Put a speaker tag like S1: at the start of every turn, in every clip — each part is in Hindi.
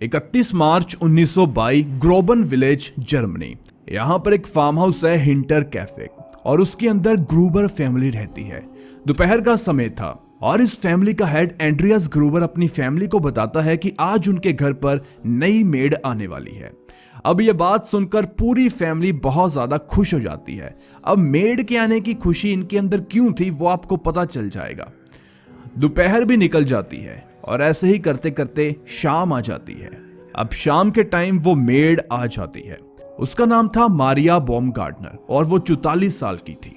S1: 31 मार्च 1922 ग्रोबन विलेज जर्मनी। यहाँ पर एक फार्म हाउस है हिंटर कैफे और उसके अंदर ग्रूबर फैमिली रहती है। दोपहर का समय था और इस फैमिली का हेड एंड्रियास ग्रूबर अपनी फैमिली को बताता है कि आज उनके घर पर नई मेड आने वाली है। अब यह बात सुनकर पूरी फैमिली बहुत ज्यादा खुश हो जाती है। अब मेड के आने की खुशी इनके अंदर क्यों थी वो आपको पता चल जाएगा। दोपहर भी निकल जाती है और ऐसे ही करते करते शाम आ जाती है। अब शाम के टाइम वो मेड आ जाती है। उसका नाम था मारिया बॉमगार्डनर और वो 44 साल की थी।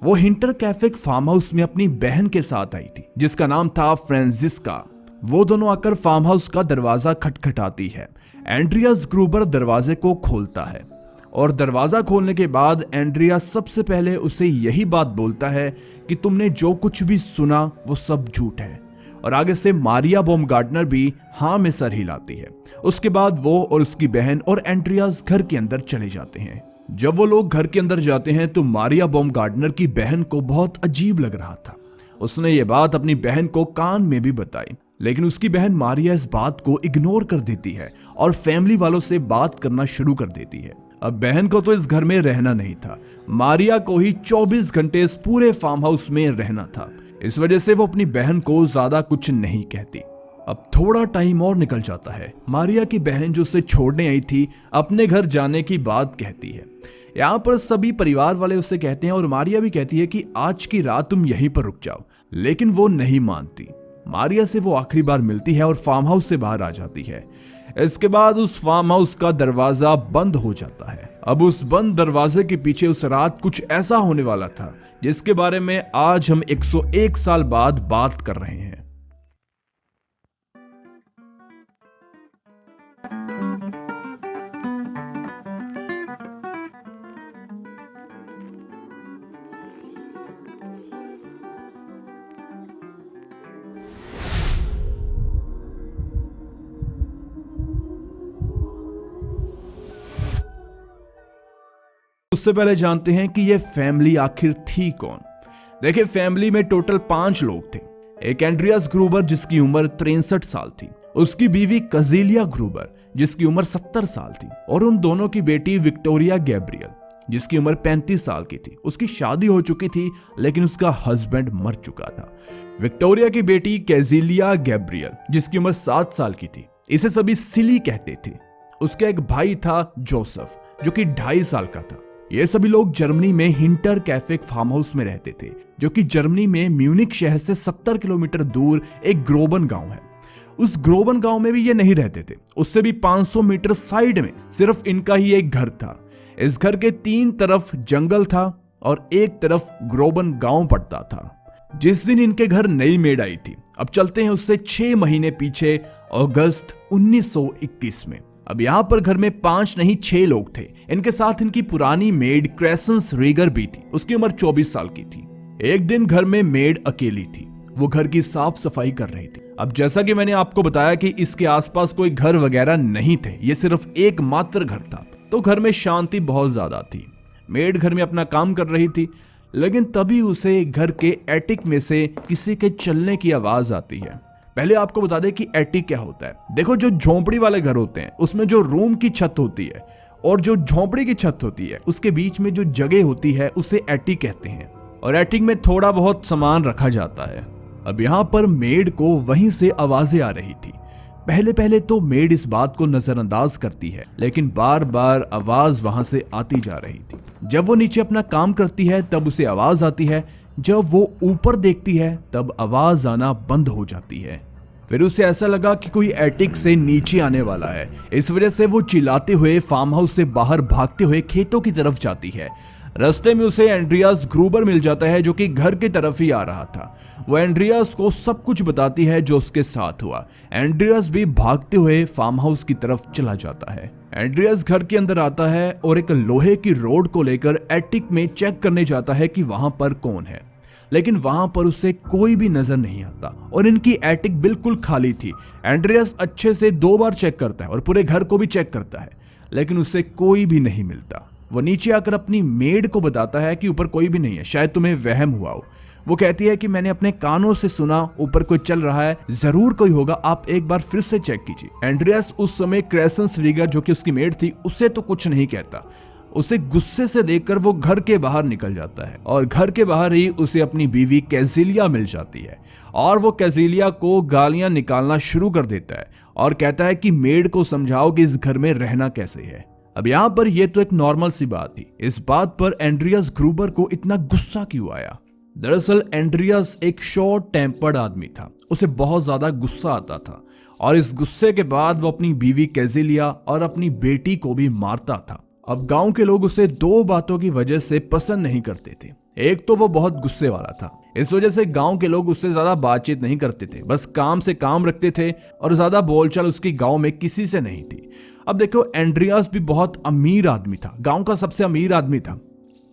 S1: वो हिंटर कैफे फार्म हाउस में अपनी बहन के साथ आई थी जिसका नाम था फ्रांसिस्का। वो दोनों आकर फार्म हाउस का दरवाजा खटखटाती है। एंड्रियास ग्रूबर दरवाजे को खोलता है और दरवाजा खोलने के बाद एंड्रिया सबसे पहले उसे यही बात बोलता है कि तुमने जो कुछ भी सुना वो सब झूठ है। और आगे से मारिया बॉमगार्डनर भी हाँ में सर हिलाती है। उसके बाद वो और उसकी बहन और एंड्रियास घर के अंदर चले जाते हैं। जब वो लोग घर के अंदर जाते हैं तो मारिया बॉमगार्डनर की बहन को बहुत अजीब लग रहा था। उसने ये बात अपनी बहन को कान में भी बताई, लेकिन उसकी बहन मारिया इस बात को इग्नोर कर देती है और फैमिली वालों से बात करना शुरू कर देती है। अब बहन को तो इस घर में रहना नहीं था, मारिया को ही 24 घंटे इस पूरे फार्म हाउस में रहना था। इस वजह से वो अपनी बहन को ज्यादा कुछ नहीं कहती। अब थोड़ा टाइम और निकल जाता है। मारिया की बहन जो उसे छोड़ने आई थी अपने घर जाने की बात कहती है। यहाँ पर सभी परिवार वाले उसे कहते हैं और मारिया भी कहती है कि आज की रात तुम यहीं पर रुक जाओ, लेकिन वो नहीं मानती। मारिया से वो आखिरी बार मिलती है और फार्म हाउस से बाहर आ जाती है। इसके बाद उस फार्म हाउस का दरवाजा बंद हो जाता है। अब उस बंद दरवाजे के पीछे उस रात कुछ ऐसा होने वाला था जिसके बारे में आज हम 101 साल बाद बात कर रहे हैं। उससे पहले जानते हैं कि ये फैमिली आखिर थी कौन। देखिए, फैमिली में टोटल 5 लोग थे। एक एंड्रियास ग्रूबर जिसकी उम्र 63 साल थी, उसकी बीवी कजीलिया ग्रूबर जिसकी उम्र 70 साल थी और उन दोनों की बेटी विक्टोरिया गैब्रियल जिसकी उम्र 35 साल की थी। उसकी शादी हो चुकी थी लेकिन उसका हस्बैंड मर चुका था। विक्टोरिया की बेटी कैजिलिया गैब्रियल जिसकी उम्र 7 साल की थी, इसे सभी सिली कहते थे। उसका एक भाई था जोसेफ जो कि 2.5 साल का था। ये सभी लोग जर्मनी में हिंटर कैफे फार्म हाउस में रहते थे जो कि जर्मनी में म्यूनिक शहर से 70 किलोमीटर दूर एक ग्रोबन गांव है। उस ग्रोबन गांव में भी ये नहीं रहते थे, उससे भी 500 मीटर साइड में सिर्फ इनका ही एक घर था। इस घर के 3 तरफ जंगल था और एक तरफ ग्रोबन गांव पड़ता था। जिस दिन इनके घर नई मेड आई थी, अब चलते हैं उससे 6 महीने पीछे, अगस्त 1921 में। अब यहाँ पर घर में 5 नहीं 6 लोग थे। इनके साथ इनकी पुरानी मेड क्रेसेंस रीगर भी थी। उसकी उम्र 24 साल की थी। एक दिन घर में मेड अकेली थी, वो घर की साफ सफाई कर रही थी। अब जैसा कि मैंने आपको बताया कि इसके आसपास कोई घर वगैरह नहीं थे, ये सिर्फ एकमात्र घर था, तो घर में शांति बहुत ज्यादा थी। मेड घर में अपना काम कर रही थी, लेकिन तभी उसे घर के एटिक में से किसी के चलने की आवाज आती है। पहले आपको बता दें कि एटिक क्या होता है। देखो, जो झोंपड़ी वाले घर होते हैं उसमें जो रूम की छत होती है और जो झोंपड़ी की छत होती है उसके बीच में जो जगह होती है उसे एटिक कहते हैं और एटिक में थोड़ा बहुत सामान रखा जाता है। अब यहाँ पर मेड को वहीं से आवाजें आ रही थी। पहले पहले तो मेड इस बात को नजरअंदाज करती है, लेकिन बार बार आवाज वहां से आती जा रही थी। जब वो नीचे अपना काम करती है तब उसे आवाज आती है, जब वो ऊपर देखती है तब आवाज आना बंद हो जाती है। फिर उसे ऐसा लगा कि कोई एटिक से नीचे आने वाला है। इस वजह से वो चिल्लाते हुए फार्म हाउस से बाहर भागते हुए खेतों की तरफ जाती है। रास्ते में उसे एंड्रियास ग्रूबर मिल जाता है जो कि घर की तरफ ही आ रहा था। वो एंड्रियास को सब कुछ बताती है जो उसके साथ हुआ। एंड्रियास भी भागते हुए फार्म हाउस की तरफ चला जाता है। एंड्रियास घर के अंदर आता है और एक लोहे की रोड को लेकर एटिक में चेक करने जाता है कि वहां पर कौन है, लेकिन वहां पर उसे कोई भी नजर नहीं आता और इनकी एटिक बिल्कुल खाली थी। एंड्रियास अच्छे से 2 बार चेक करता है और पूरे घर को भी चेक करता है, लेकिन उसे कोई भी नहीं मिलता। वो नीचे आकर अपनी मेड को बताता है कि ऊपर कोई भी नहीं है, शायद तुम्हें वहम हुआ हो। वो कहती है कि मैंने अपने कानों से सुना, ऊपर कोई चल रहा है, जरूर कोई होगा, आप एक बार फिर से चेक कीजिए। एंड्रियास उस समय क्रेसेंस रीगर जो कि उसकी मेड थी उसे तो कुछ नहीं कहता। उसे गुस्से से देखकर वो घर के बाहर निकल जाता है और घर के बाहर ही उसे अपनी बीवी कैजिलिया मिल जाती है और वो कैजिलिया को गालियां निकालना शुरू कर देता है और कहता है कि मेड को समझाओ कि इस घर में रहना कैसे है। अब यहाँ पर यह तो एक नॉर्मल सी बात थी, इस बात पर एंड्रियास ग्रूबर को इतना गुस्सा क्यों आया? दरअसल एंड्रियास एक शॉर्ट टेम्पर्ड आदमी था, उसे बहुत ज्यादा गुस्सा आता था और इस गुस्से के बाद वो अपनी बीवी कैजिलिया और अपनी बेटी को भी मारता था। अब गांव के लोग उसे दो बातों की वजह से पसंद नहीं करते थे। एक तो वो बहुत गुस्से वाला था, इस वजह से गांव के लोग उससे ज्यादा बातचीत नहीं करते थे, बस काम से काम रखते थे और ज्यादा बोलचाल उसकी गांव में किसी से नहीं थी। अब देखो एंड्रियास भी बहुत अमीर आदमी था, गांव का सबसे अमीर आदमी था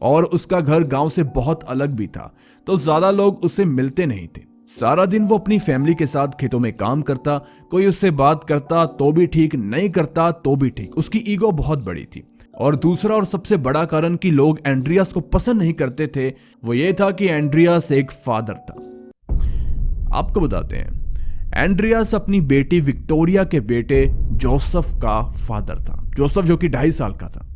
S1: और उसका घर गांव से बहुत अलग भी था, तो ज्यादा लोग उससे मिलते नहीं थे। सारा दिन वो अपनी फैमिली के साथ खेतों में काम करता, कोई उससे बात करता तो भी ठीक, नहीं करता तो भी ठीक। उसकी ईगो बहुत बड़ी थी। और दूसरा और सबसे बड़ा कारण कि लोग एंड्रियास को पसंद नहीं करते थे वो ये था कि एंड्रियास एक फादर था। आपको बताते हैं, एंड्रियास अपनी बेटी विक्टोरिया के बेटे जोसेफ का फादर था। जोसेफ जो कि 2.5 साल का था।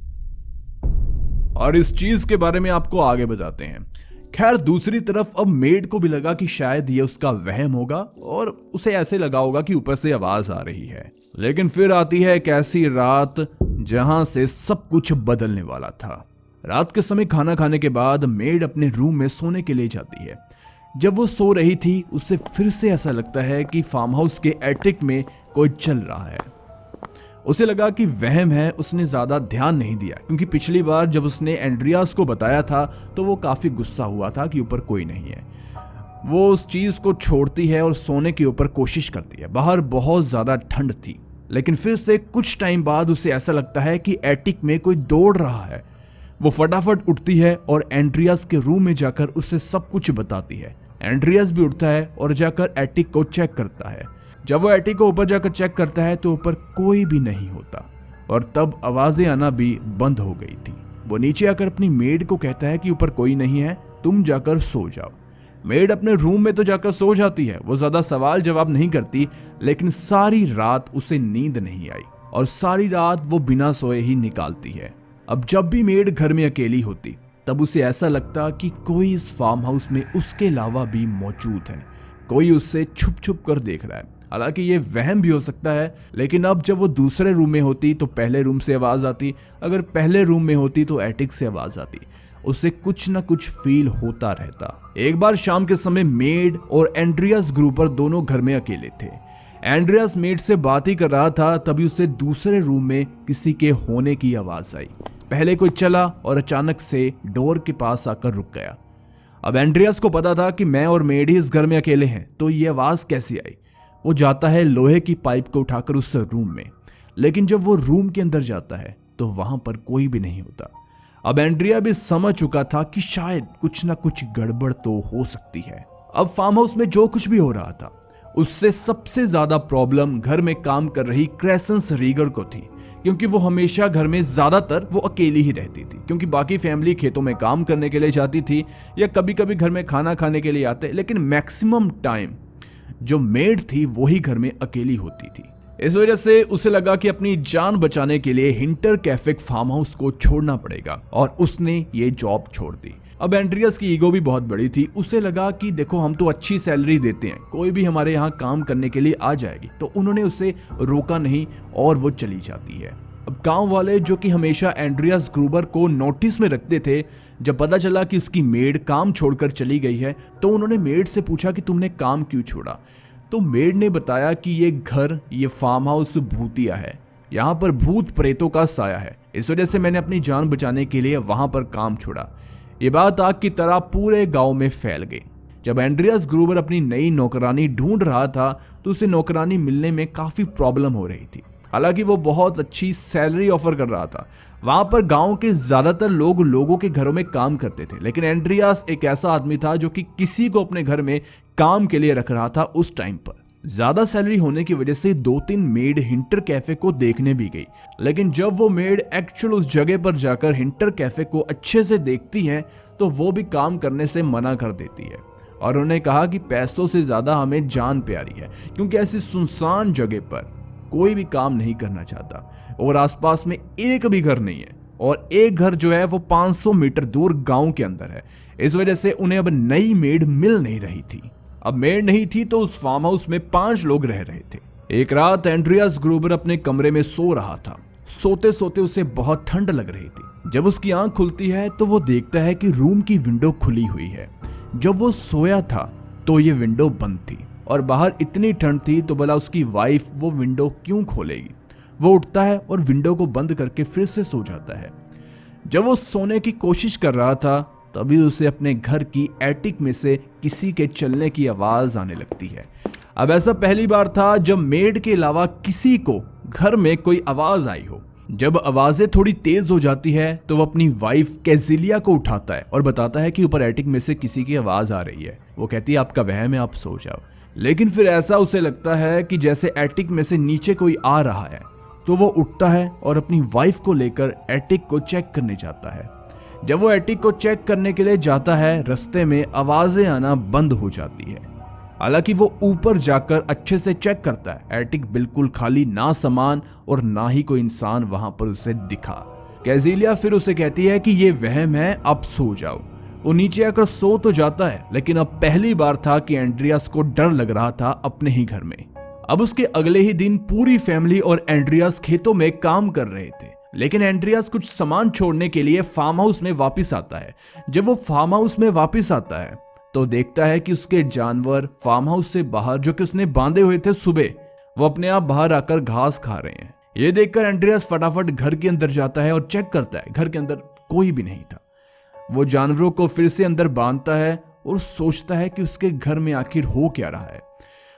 S1: और इस चीज के बारे में आपको आगे बताते हैं। खैर दूसरी तरफ अब मेड को भी लगा कि शायद ये उसका वहम होगा और उसे ऐसे लगा होगा कि ऊपर से आवाज आ रही है। लेकिन फिर आती है एक ऐसी रात जहां से सब कुछ बदलने वाला था। रात के समय खाना खाने के बाद मेड अपने रूम में सोने के लिए जाती है। जब वो सो रही थी उसे फिर से ऐसा लगता है कि फार्म हाउस के एटिक में कोई चल रहा है। उसे लगा कि वहम है, उसने ज्यादा ध्यान नहीं दिया क्योंकि पिछली बार जब उसने एंड्रियास को बताया था तो वो काफी गुस्सा हुआ था कि ऊपर कोई नहीं है। वो उस चीज को छोड़ती है और सोने के ऊपर कोशिश करती है। बाहर बहुत ज्यादा ठंड थी, लेकिन फिर से कुछ टाइम बाद उसे ऐसा लगता है कि एटिक में कोई दौड़ रहा है। वो फटाफट उठती है और एंड्रियास के रूम में जाकर उसे सब कुछ बताती है। एंड्रियास भी उठता है और जाकर एटिक को चेक करता है। जब वो एटिक को ऊपर जाकर चेक करता है तो ऊपर कोई भी नहीं होता और तब आवाजें आना भी बंद हो गई थी। वो नीचे आकर अपनी मेड को कहता है कि ऊपर कोई नहीं है, तुम जाकर सो जाओ। मेड अपने रूम में तो जाकर सो जाती है, वो ज्यादा सवाल जवाब नहीं करती, लेकिन सारी रात उसे नींद नहीं आई और सारी रात वो बिना सोए ही निकालती है। अब जब भी मेड घर में अकेली होती तब उसे ऐसा लगता कि कोई इस फार्म हाउस में उसके अलावा भी मौजूद है, कोई उससे छुप छुप कर देख रहा है। हालांकि ये वहम भी हो सकता है, लेकिन अब जब वो दूसरे रूम में होती तो पहले रूम से आवाज आती, अगर पहले रूम में होती तो एटिक से आवाज आती। उसे कुछ न कुछ फील होता रहता। एक बार शाम के समय मेड और एंड्रियास ग्रूबर दोनों घर में अकेले थे। एंड्रियास मेड से बात ही कर रहा था, तभी उसे दूसरे रूम में किसी के होने की आवाज आई। पहले कोई चला और अचानक से डोर के पास आकर रुक गया। अब एंड्रियास को पता था कि मैं और मेड ही इस घर में अकेले हैं, तो ये आवाज कैसी आई? वो जाता है लोहे की पाइप को उठाकर उस रूम में, लेकिन जब वो रूम के अंदर जाता है तो वहां पर कोई भी नहीं होता। अब एंड्रिया भी समझ चुका था कि शायद कुछ ना कुछ गड़बड़ तो हो सकती है। अब फार्म हाउस में जो कुछ भी हो रहा था उससे सबसे ज्यादा प्रॉब्लम घर में काम कर रही क्रेसेंस रीगर को थी, क्योंकि वो हमेशा घर में ज्यादातर वो अकेली ही रहती थी, क्योंकि बाकी फैमिली खेतों में काम करने के लिए जाती थी या कभी कभी घर में खाना खाने के लिए आते, लेकिन मैक्सिमम टाइम जो मेड थी वही घर में अकेली होती थी। इस वजह से उसे लगा कि अपनी जान बचाने के लिए हिंटर कैफे फार्म हाउस को छोड़ना पड़ेगा और उसने ये जॉब छोड़ दी। अब एंड्रियास की ईगो भी बहुत बड़ी थी। उसे लगा कि देखो हम तो अच्छी सैलरी देते हैं, कोई भी हमारे यहाँ काम करने के लिए आ जाएगी, तो उन्होंने उसे रोका नहीं और वो चली जाती है। अब गांव वाले जो कि हमेशा एंड्रियास ग्रूबर को नोटिस में रखते थे, जब पता चला कि उसकी मेड काम छोड़कर चली गई है तो उन्होंने मेड से पूछा कि तुमने काम क्यों छोड़ा। तो मेड ने बताया कि ये घर, ये फार्म हाउस भूतिया है, यहाँ पर भूत प्रेतों का साया है, इस वजह से मैंने अपनी जान बचाने के लिए वहां पर काम छोड़ा। ये बात आग की तरह पूरे गांव में फैल गई। जब एंड्रियास ग्रूबर अपनी नई नौकरानी ढूंढ रहा था तो उसे नौकरानी मिलने में काफी प्रॉब्लम हो रही थी। हालांकि वो बहुत अच्छी सैलरी ऑफर कर रहा था। वहां पर गांव के ज्यादातर लोग लोगों के घरों में काम करते थे, लेकिन एंड्रियास एक ऐसा आदमी था जो कि किसी को अपने घर में काम के लिए रख रहा था। उस टाइम पर ज्यादा सैलरी होने की वजह से 2-3 मेड हिंटर कैफे को देखने भी गई, लेकिन जब वो मेड एक्चुअल उस जगह पर जाकर हिंटर कैफे को अच्छे से देखती हैं तो वो भी काम करने से मना कर देती है। और उन्होंने कहा कि पैसों से ज्यादा हमें जान प्यारी है, क्योंकि ऐसी सुनसान जगह पर कोई भी काम नहीं करना चाहता और आसपास में एक भी घर नहीं है, और एक घर जो है वो 500 मीटर दूर गांव के अंदर है। इस वजह से उन्हें अब नई मेड मिल नहीं रही थी। अब मेड नहीं थी तो उस फार्म हाउस में 5 लोग रह रहे थे। एक रात एंड्रियास ग्रूबर अपने कमरे में सो रहा था। सोते सोते उसे बहुत ठंड लग रही थी। जब उसकी आंख खुलती है तो वो देखता है कि रूम की विंडो खुली हुई है। जब वो सोया था तो ये विंडो बंद थी और बाहर इतनी ठंड थी, तो भला उसकी वाइफ वो विंडो क्यों खोलेगी। वो उठता है और विंडो को बंद करके फिर से सो जाता है। जब वो सोने की कोशिश कर रहा था तभी उसे अपने घर की एटिक में से किसी के चलने की आवाज आने लगती है। अब ऐसा पहली बार था जब मेड के अलावा किसी को घर में कोई आवाज आई हो। जब आवाजें थोड़ी तेज हो जाती है तो वो अपनी वाइफ कैजिलिया को उठाता है और बताता है कि ऊपर एटिक में से किसी की आवाज आ रही है। वो कहती है आपका वहम है, आप सो जाओ। लेकिन फिर ऐसा उसे लगता है कि जैसे एटिक में से नीचे कोई आ रहा है, तो वो उठता है और अपनी वाइफ को लेकर एटिक को चेक करने जाता है। जब वो एटिक को चेक करने के लिए जाता है, रास्ते में आवाजें आना बंद हो जाती है। हालांकि वो ऊपर जाकर अच्छे से चेक करता है, एटिक बिल्कुल खाली, ना सामान और ना ही कोई इंसान वहां पर उसे दिखा। कैजिलिया फिर उसे कहती है कि ये वहम है, अब सो जाओ। वो नीचे आकर सो तो जाता है, लेकिन अब पहली बार था कि एंड्रियास को डर लग रहा था अपने ही घर में। अब उसके अगले ही दिन पूरी फैमिली और एंड्रियास खेतों में काम कर रहे थे, लेकिन एंड्रियास कुछ सामान छोड़ने के लिए फार्म हाउस में वापस आता है। जब वो फार्म हाउस में वापस आता है तो देखता है कि उसके जानवर फार्म हाउस से बाहर, जो कि उसने बांधे हुए थे सुबह, वो अपने आप बाहर आकर घास खा रहे हैं। ये देखकर एंड्रियास फटाफट घर के अंदर जाता है और चेक करता है। घर के अंदर कोई भी नहीं था। वो जानवरों को फिर से अंदर बांधता है और सोचता है कि उसके घर में आखिर हो क्या रहा है।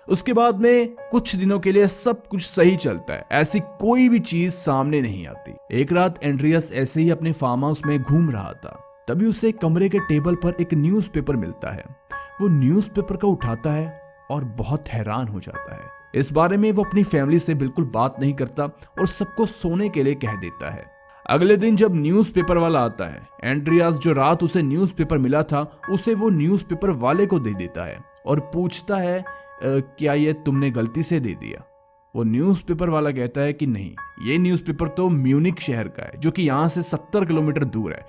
S1: उसके बाद में कुछ दिनों के लिए सब कुछ सही चलता है, ऐसी कोई भी चीज सामने नहीं आती। एक रात एंड्रियास ऐसे ही अपने फार्म हाउस में घूम रहा था, तभी उसे कमरे के टेबल पर एक न्यूज़पेपर मिलता है। वो न्यूज़पेपर को उठाता है और बहुत हैरान हो जाता है। इस बारे में वो अपनी फैमिली से बिल्कुल बात नहीं करता और सबको सोने के लिए कह देता है। अगले दिन जब न्यूज़पेपर वाला आता है, एंड्रियास जो रात उसे न्यूज़पेपर मिला था उसे वो न्यूज़पेपर वाले को दे देता है और पूछता है क्या ये तुमने गलती से दे दिया। वो न्यूज़पेपर वाला कहता है कि नहीं, ये न्यूज़पेपर तो म्यूनिक शहर का है, जो कि यहाँ से 70 किलोमीटर दूर है।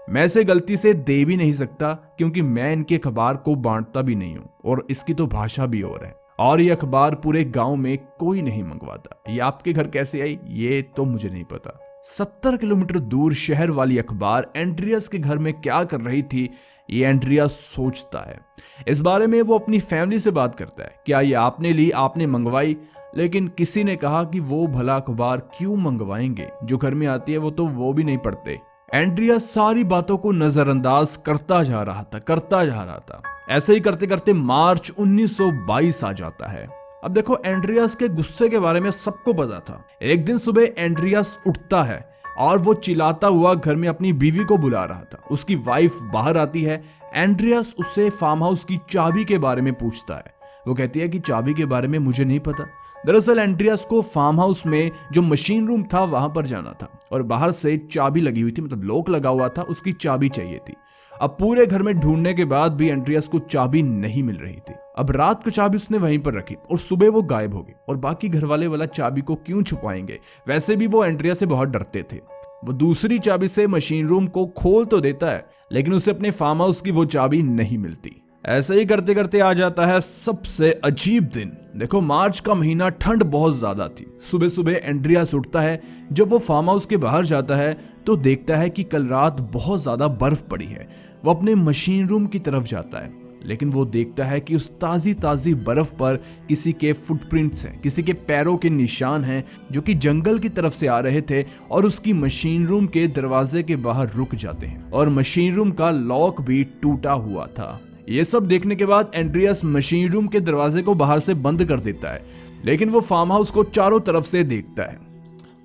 S1: मैं इसे गलती से दे भी नहीं सकता, क्योंकि मैं इनके अखबार को बांटता भी नहीं हूँ और इसकी तो भाषा भी और है, और ये अखबार पूरे गांव में कोई नहीं मंगवाता। ये आपके घर कैसे आई ये तो मुझे नहीं पता। 70 किलोमीटर दूर शहर वाली अखबार एंड्रियास के घर में क्या कर रही थी, ये एंड्रियास सोचता है। इस बारे में वो अपनी फैमिली से बात करता है, क्या ये आपने ली, आपने मंगवाई? लेकिन किसी ने कहा कि वो भला अखबार क्यों मंगवाएंगे, जो घर में आती है वो भी नहीं पढ़ते। एंड्रियास सारी बातों को नजरअंदाज करता जा रहा था। ऐसे ही करते करते मार्च 1922 आ जाता है। अब देखो, एंड्रियास के गुस्से के बारे में सबको पता था। एक दिन सुबह एंड्रियास उठता है और वो चिल्लाता हुआ घर में अपनी बीवी को बुला रहा था। उसकी वाइफ बाहर आती है। एंड्रियास उससे फार्म हाउस की चाबी के बारे में पूछता है। वो कहती है कि चाबी के बारे में मुझे नहीं पता। दरअसल एंड्रियास को फार्म हाउस में जो मशीन रूम था वहां पर जाना था और बाहर से चाबी लगी हुई थी, मतलब लॉक लगा हुआ था, उसकी चाबी चाहिए थी। अब पूरे घर में ढूंढने के बाद भी एंड्रियास को चाबी नहीं मिल रही थी। अब रात को चाबी उसने वहीं पर रखी और सुबह वो गायब हो गई। और बाकी घर वाले वाला चाबी को क्यों छुपाएंगे, वैसे भी वो एंड्रियास से बहुत डरते थे। वो दूसरी चाबी से मशीन रूम को खोल तो देता है, लेकिन उसे अपने फार्म हाउस की वो चाबी नहीं मिलती। ऐसे ही करते करते आ जाता है सबसे अजीब दिन। देखो, मार्च का महीना, ठंड बहुत ज्यादा थी। सुबह सुबह एंड्रियास उठता है। जब वो फार्म हाउस के बाहर जाता है तो देखता है कि कल रात बहुत ज्यादा बर्फ पड़ी है। वो अपने मशीन रूम की तरफ जाता है, लेकिन वो देखता है कि उस ताजी ताजी बर्फ पर किसी के फुटप्रिंट्स हैं, किसी के पैरों के निशान हैं, जो कि जंगल की तरफ से आ रहे थे और उसकी मशीन रूम के दरवाजे के बाहर रुक जाते हैं। और मशीन रूम का लॉक भी टूटा हुआ था। ये सब देखने के बाद एंड्रियास मशीन रूम के दरवाजे को बाहर से बंद कर देता है, लेकिन वो फार्म हाउस को चारों तरफ से देखता है।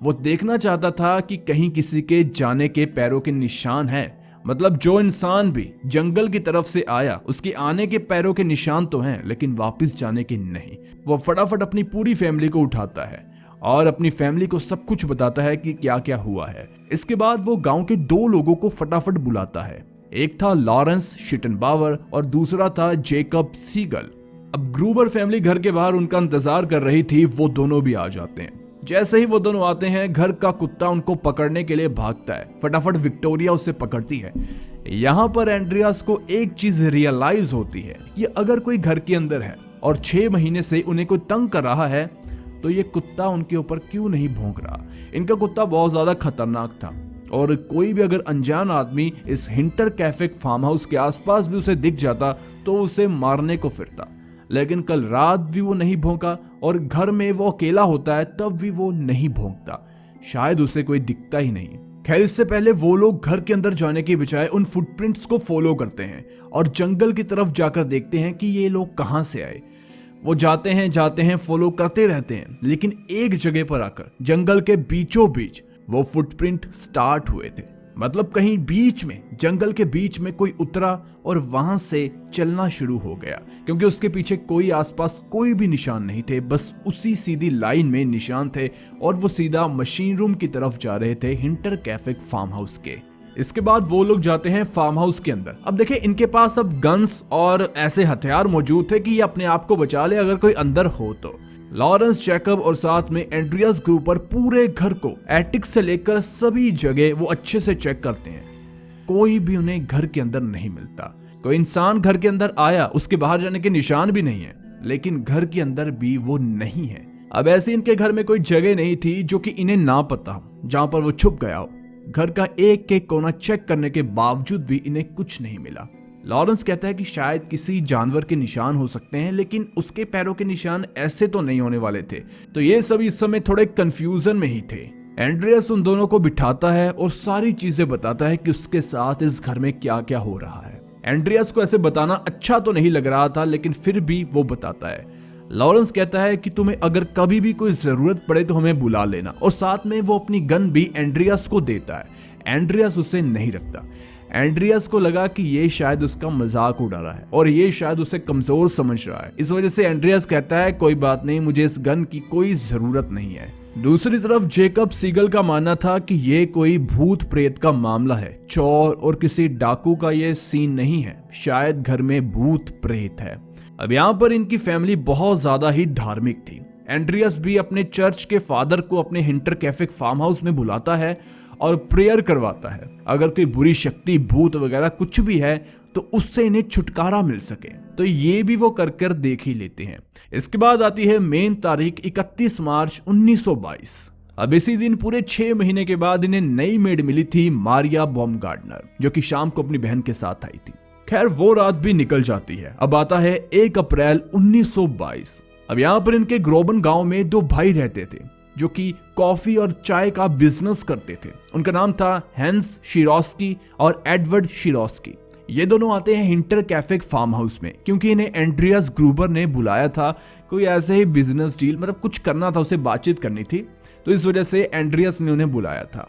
S1: वो देखना चाहता था कि कहीं किसी के जाने के पैरों के निशान हैं, मतलब जो इंसान भी जंगल की तरफ से आया उसके आने के पैरों के निशान तो हैं, लेकिन वापस जाने के नहीं। वो फटाफट अपनी पूरी फैमिली को उठाता है और अपनी फैमिली को सब कुछ बताता है कि क्या क्या हुआ है। इसके बाद वो गांव के 2 लोगों को फटाफट बुलाता है। एक था लॉरेंस शिटनबावर और दूसरा था जेकब सीगल। अब ग्रूबर फैमिली घर के बाहर उनका इंतजार कर रही थी। वो दोनों भी आ जाते हैं। जैसे ही वो दोनों आते हैं, घर का कुत्ता उनको पकड़ने के लिए भागता है। फटाफट विक्टोरिया उसे पकड़ती है। यहाँ पर एंड्रियास को एक चीज रियलाइज होती है कि अगर कोई घर के अंदर है और 6 महीने से उन्हें कोई तंग कर रहा है, तो ये कुत्ता उनके ऊपर क्यों नहीं भौंक रहा। इनका कुत्ता बहुत ज्यादा खतरनाक था और कोई भी अगर अनजान आदमी इस हिंटर कैफे फार्म हाउस के आसपास भी उसे दिख जाता तो उसे मारने को फिरता। लेकिन कल रात भी वो नहीं भौंका और घर में वो अकेला होता है तब भी वो नहीं भौंकता। शायद उसे कोई दिखता ही नहीं। खैर, इससे पहले वो लोग घर के अंदर जाने के बजाय उन फुटप्रिंट्स को फॉलो करते हैं और जंगल की तरफ जाकर देखते हैं कि ये लोग कहां से आए। वो जाते हैं, फॉलो करते रहते हैं, लेकिन एक जगह पर आकर जंगल के बीचों बीच वो फुटप्रिंट स्टार्ट हुए थे। मतलब कहीं बीच में, जंगल के बीच में कोई उतरा और वहां से चलना शुरू हो गया, क्योंकि उसके पीछे कोई आसपास कोई भी निशान नहीं थे। बस उसी सीधी लाइन में निशान थे और वो सीधा मशीन रूम की तरफ जा रहे थे, हिंटर कैफे फार्म हाउस के। इसके बाद वो लोग जाते हैं फार्म हाउस के अंदर। अब देखिए, इनके पास अब गन्स और ऐसे हथियार मौजूद थे कि ये अपने आप को बचा ले अगर कोई अंदर हो तो। लॉरेंस, जैकब और साथ में एंड्रियास ग्रूपर पूरे घर को एटिक से लेकर सभी जगह वो अच्छे से चेक करते हैं। कोई भी उन्हें घर के अंदर नहीं मिलता। कोई इंसान घर के अंदर आया, उसके बाहर जाने के निशान भी नहीं है, लेकिन घर के अंदर भी वो नहीं है। अब ऐसे इनके घर में कोई जगह नहीं थी जो कि इन्हें ना पता हो, जहां पर वो छुप गया हो। घर का एक एक कोना चेक करने के बावजूद भी इन्हें कुछ नहीं मिला। लॉरेंस कहता है कि शायद किसी जानवर के निशान हो सकते हैं, लेकिन उसके पैरों के निशान ऐसे तो नहीं होने वाले थे। तो ये सभी इस समय थोड़े कंफ्यूजन में ही थे। एंड्रियास उन दोनों को बिठाता है और सारी चीजें बताता है कि उसके साथ इस घर में क्या क्या हो रहा है। एंड्रियास को ऐसे बताना अच्छा तो नहीं लग रहा था, लेकिन फिर भी वो बताता है। लॉरेंस कहता है कि तुम्हें अगर कभी भी कोई जरूरत पड़े तो हमें बुला लेना, और साथ में वो अपनी गन भी एंड्रियास को देता है। एंड्रियास उसे नहीं रखता। एंड्रियास को लगा कि ये शायद उसका मजाक उड़ा रहा है और ये शायद उसे कमजोर समझ रहा है। इस वजह से एंड्रियास कहता है, कोई बात नहीं, मुझे इस गन की कोई जरूरत नहीं है। दूसरी तरफ जेकब सीगल का मानना था कि ये कोई भूत प्रेत का मामला है, चोर और किसी डाकू का ये सीन नहीं है, शायद घर में भूत प्रेत है। अब यहाँ पर इनकी फैमिली बहुत ज्यादा ही धार्मिक थी। एंड्रियास भी अपने चर्च के फादर को अपने हिंटर कैफे फार्म हाउस में बुलाता है और प्रेयर करवाता है, अगर कोई बुरी शक्ति, भूत वगैरह कुछ भी है तो उससे इन्हें छुटकारा मिल सके। तो ये भी वो कर देख ही लेते हैं। इसके बाद आती है मेन तारीख 31 मार्च 1922। अब इसी दिन पूरे 6 महीने के बाद इन्हें नई मेड मिली थी, मारिया बॉमगार्डनर, जो कि शाम को अपनी बहन के साथ आई थी। खैर, वो रात भी निकल जाती है। अब आता है 1 अप्रैल 1922। अब यहाँ पर इनके ग्रोबन गांव में 2 भाई रहते थे जो कि कॉफी और चाय का बिजनेस करते थे। उनका नाम था हैंस शिरोस्की और एडवर्ड शिरोस्की। ये दोनों आते हैं हिंटर कैफे फार्म हाउस में क्योंकि इन्हें एंड्रियास ग्रूबर ने बुलाया था। कोई ऐसे ही बिजनेस डील, मतलब कुछ करना था, उसे बातचीत करनी थी, तो इस वजह से एंड्रियास ने उन्हें बुलाया था।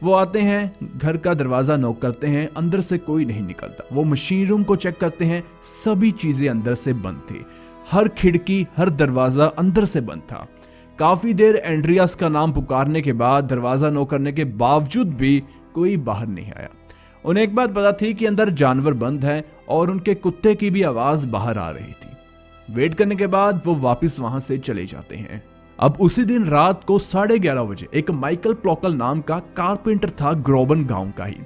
S1: वो आते हैं, घर का दरवाजा नॉक करते हैं, अंदर से कोई नहीं निकलता। वो मशीन रूम को चेक करते हैं, सभी चीजें अंदर से बंद थी। हर खिड़की, हर दरवाजा अंदर से बंद था। काफी देर एंड्रियास का नाम पुकारने के बाद, दरवाजा नॉक करने के बावजूद भी कोई बाहर नहीं आया। उन्हें एक बात पता थी कि अंदर जानवर बंद है और उनके कुत्ते की भी आवाज बाहर आ रही थी। वेट करने के बाद वो वापस वहां से चले जाते हैं। अब उसी दिन रात को 11:30 बजे एक माइकल प्लॉकल नाम का कारपेंटर था, ग्रोबन गांव का ही।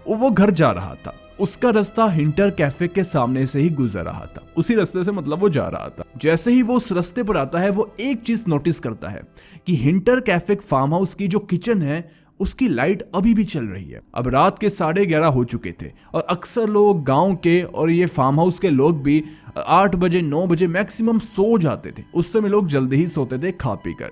S1: वो घर जा रहा था। उसका रास्ता हिंटर कैफे के सामने से ही गुजर रहा था, उसी रास्ते से मतलब वो जा रहा था। जैसे ही वो उस रास्ते पर आता है, वो एक चीज नोटिस करता है कि हिंटर कैफे फार्म हाउस की जो किचन है उसकी लाइट अभी भी चल रही है। अब रात के 11:30 हो चुके थे और अक्सर लोग गांव के और ये फार्म हाउस के लोग भी 8 बजे 9 बजे मैक्सिमम सो जाते थे। उस समय लोग जल्दी ही सोते थे खा पी कर।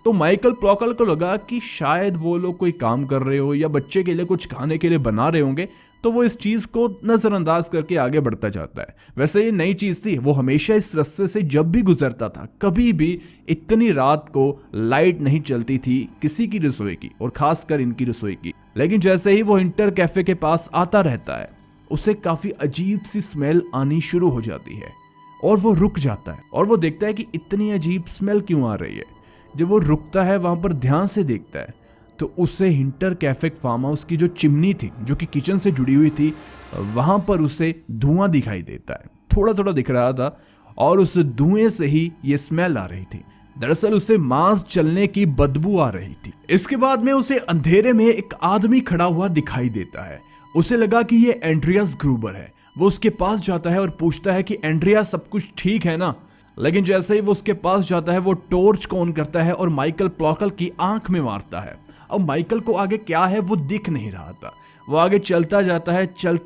S1: तो माइकल प्लॉकल को लगा कि शायद वो लोग कोई काम कर रहे हो या बच्चे के लिए कुछ खाने के लिए बना रहे होंगे, तो वो इस चीज को नजरअंदाज करके आगे बढ़ता जाता है। वैसे ये नई चीज थी, वो हमेशा इस रास्ते से जब भी गुजरता था, कभी भी इतनी रात को लाइट नहीं चलती थी किसी की रसोई की, और खासकर इनकी रसोई की। लेकिन जैसे ही वो इंटर कैफे के पास आता रहता है, उसे काफी अजीब सी स्मेल आनी शुरू हो जाती है और वो रुक जाता है और वो देखता है कि इतनी अजीब स्मेल क्यों आ रही है। जब वो रुकता है, वहां पर ध्यान से देखता है, तो उसे हिंटर कैफे फार्म हाउस की जो चिमनी थी, जो कि किचन से जुड़ी हुई थी, वहां पर उसे धुआं दिखाई देता है। थोड़ा थोड़ा दिख रहा था और उस धुएं से ही ये स्मेल आ रही थी। दरअसल उसे मांस जलने की बदबू आ रही थी। इसके बाद में उसे अंधेरे में एक आदमी खड़ा हुआ दिखाई देता है। उसे लगा कि ये एंड्रियास ग्रूबर है। वो उसके पास जाता है और पूछता है कि एंड्रिया, सब कुछ ठीक है ना? लेकिन जैसे ही वो उसके पास जाता है, वो टॉर्च को ऑन करता है और माइकल प्लॉकल की आंख में मारता है। अब माइकल को आगे क्या है वो दिख नहीं रहा था। वो आगे चलता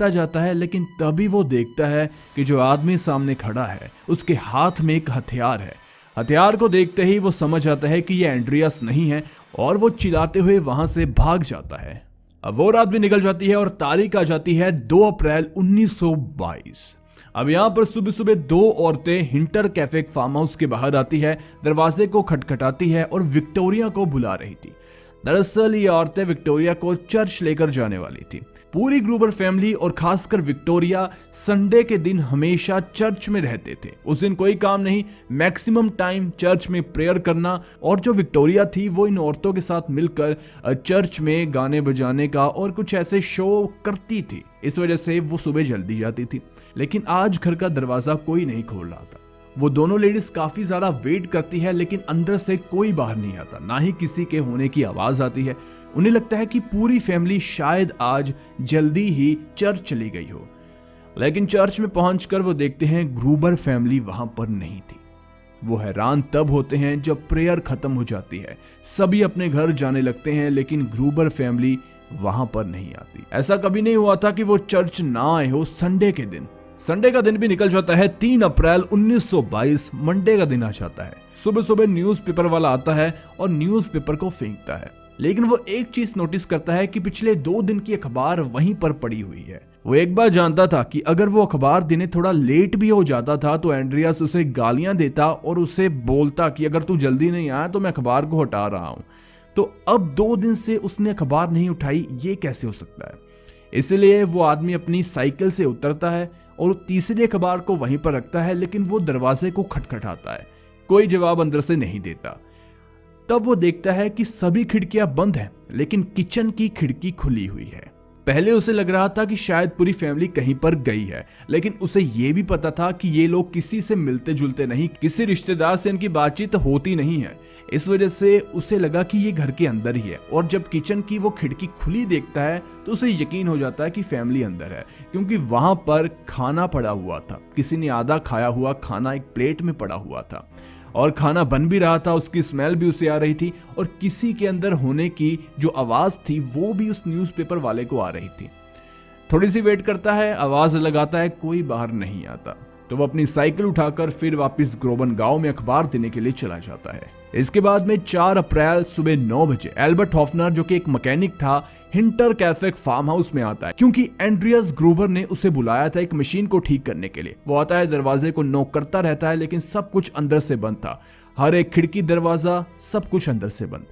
S1: जाता है, लेकिन तभी वो देखता है कि जो आदमी सामने खड़ा है उसके हाथ में एक हथियार है। हथियार को देखते ही वो समझ आता है कि ये एंड्रियास नहीं है और वो चिल्लाते हुए वहां से भाग जाता है। अब वो रात भी निकल जाती है और तारीख आ जाती है 2 अप्रैल 1922। अब यहाँ पर सुबह सुबह 2 औरतें हिंटर कैफे फार्म हाउस के बाहर आती है, दरवाजे को खटखटाती है और विक्टोरिया को बुला रही थी। दरअसल ये औरतें विक्टोरिया को चर्च लेकर जाने वाली थी। पूरी ग्रूबर फैमिली और खासकर विक्टोरिया संडे के दिन हमेशा चर्च में रहते थे। उस दिन कोई काम नहीं, मैक्सिमम टाइम चर्च में प्रेयर करना। और जो विक्टोरिया थी वो इन औरतों के साथ मिलकर चर्च में गाने बजाने का और कुछ ऐसे शो करती थी। इस वजह से वो सुबह जल्दी जाती थी। लेकिन आज घर का दरवाजा कोई नहीं खोल रहा था। वो दोनों लेडीज काफी ज्यादा वेट करती है, लेकिन अंदर से कोई बाहर नहीं आता, ना ही किसी के होने की आवाज आती है। उन्हें लगता है कि पूरी फैमिली शायद आज जल्दी ही चर्च चली गई हो। लेकिन चर्च में पहुंचकर वो देखते हैं ग्रूबर फैमिली वहां पर नहीं थी। वो हैरान तब होते हैं जब प्रेयर खत्म हो जाती है, सभी अपने घर जाने लगते हैं, लेकिन ग्रूबर फैमिली वहां पर नहीं आती। ऐसा कभी नहीं हुआ था कि वो चर्च ना आए हो संडे के दिन। संडे का दिन भी निकल जाता है। 3 अप्रैल 1922 मंडे का दिन आ जाता है। सुबह सुबह न्यूज़पेपर वाला आता है और न्यूज़पेपर को फेंकता है, लेकिन वो एक चीज नोटिस करता है कि पिछले 2 दिन की अखबार वहीं पर पड़ी हुई है। वो एक बार जानता था कि अगर वो अखबार देने थोड़ा लेट भी हो जाता था तो एंड्रियास उसे गालियां देता और उसे बोलता कि अगर तू जल्दी नहीं आया तो मैं अखबार को हटा रहा हूं। तो अब 2 दिन से उसने अखबार नहीं उठाई, ये कैसे हो सकता है? इसलिए वो आदमी अपनी साइकिल से उतरता है और तीसरी अखबार को वहीं पर रखता है, लेकिन वो दरवाजे को खटखटाता है। कोई जवाब अंदर से नहीं देता। तब वो देखता है कि सभी खिड़कियां बंद हैं, लेकिन किचन की खिड़की खुली हुई है। पहले उसे लग रहा था कि शायद पूरी फैमिली कहीं पर गई है, लेकिन उसे ये भी पता था कि ये लोग किसी से मिलते जुलते नहीं, किसी रिश्तेदार से इनकी बातचीत होती नहीं है। इस वजह से उसे लगा कि ये घर के अंदर ही है। और जब किचन की वो खिड़की खुली देखता है तो उसे यकीन हो जाता है कि फैमिली अंदर है, क्योंकि वहां पर खाना पड़ा हुआ था। किसी ने आधा खाया हुआ खाना एक प्लेट में पड़ा हुआ था और खाना बन भी रहा था, उसकी स्मेल भी उसे आ रही थी और किसी के अंदर होने की जो आवाज थी वो भी उस न्यूज़पेपर वाले को आ रही थी। थोड़ी सी वेट करता है, आवाज लगाता है, कोई बाहर नहीं आता। तो वो अपनी साइकिल उठाकर फिर वापस ग्रोबन गांव में अखबार देने के लिए चला जाता है। इसके बाद में 4 अप्रैल सुबह 9 बजे एल्बर्ट हॉफनर, जो कि एक मैकेनिक था, हिंटर कैफे फार्म हाउस में आता है, क्योंकि एंड्रियास ग्रूबर ने उसे बुलाया था एक मशीन को ठीक करने के लिए। वो आता है, दरवाजे को नॉक करता रहता है, लेकिन सब कुछ अंदर से बंद था। हर एक खिड़की, दरवाजा, सब कुछ अंदर से बंद।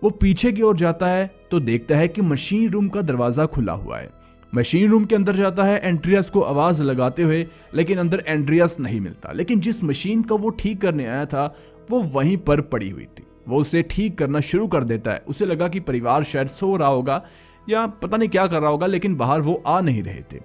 S1: वो पीछे की ओर जाता है तो देखता है कि मशीन रूम का दरवाजा खुला हुआ है। मशीन रूम के अंदर जाता है एंड्रियास को आवाज लगाते हुए, लेकिन अंदर एंड्रियास नहीं मिलता। लेकिन जिस मशीन को वो ठीक करने आया था वो वहीं पर पड़ी हुई थी। वो उसे ठीक करना शुरू कर देता है। उसे लगा कि परिवार शायद सो रहा होगा या पता नहीं क्या कर रहा होगा, लेकिन बाहर वो आ नहीं रहे थे।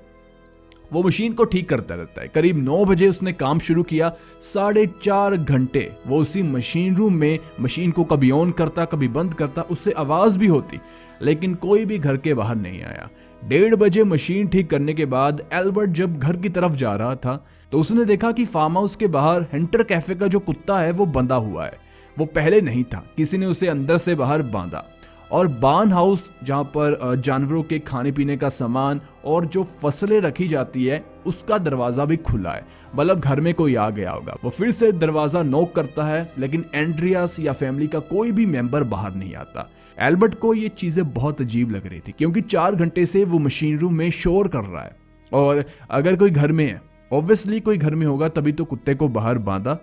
S1: वो मशीन को ठीक करता रहता है। करीब 9 बजे उसने काम शुरू किया। 4.5 घंटे वो उसी मशीन रूम में मशीन को कभी ऑन करता, कभी बंद करता। उससे आवाज भी होती, लेकिन कोई भी घर के बाहर नहीं आया। 1:30 बजे मशीन ठीक करने के बाद एल्बर्ट जब घर की तरफ जा रहा था तो उसने देखा कि फार्म हाउस के बाहर हिंटर कैफे का जो कुत्ता है वो बंधा हुआ है। वो पहले नहीं था, किसी ने उसे अंदर से बाहर बांधा। और बार्न हाउस, जहां पर जानवरों के खाने पीने का सामान और जो फसलें रखी जाती है, उसका दरवाजा भी खुला है, मतलब घर में कोई आ गया होगा। वो फिर से दरवाजा नॉक करता है, लेकिन एंड्रियास या फैमिली का कोई भी मेंबर बाहर नहीं आता। एल्बर्ट को ये चीजें बहुत अजीब लग रही थी, क्योंकि 4 घंटे से वो मशीन रूम में शोर कर रहा है और अगर कोई घर में है, ऑब्वियसली कोई घर में होगा तभी तो कुत्ते को बाहर बांधा,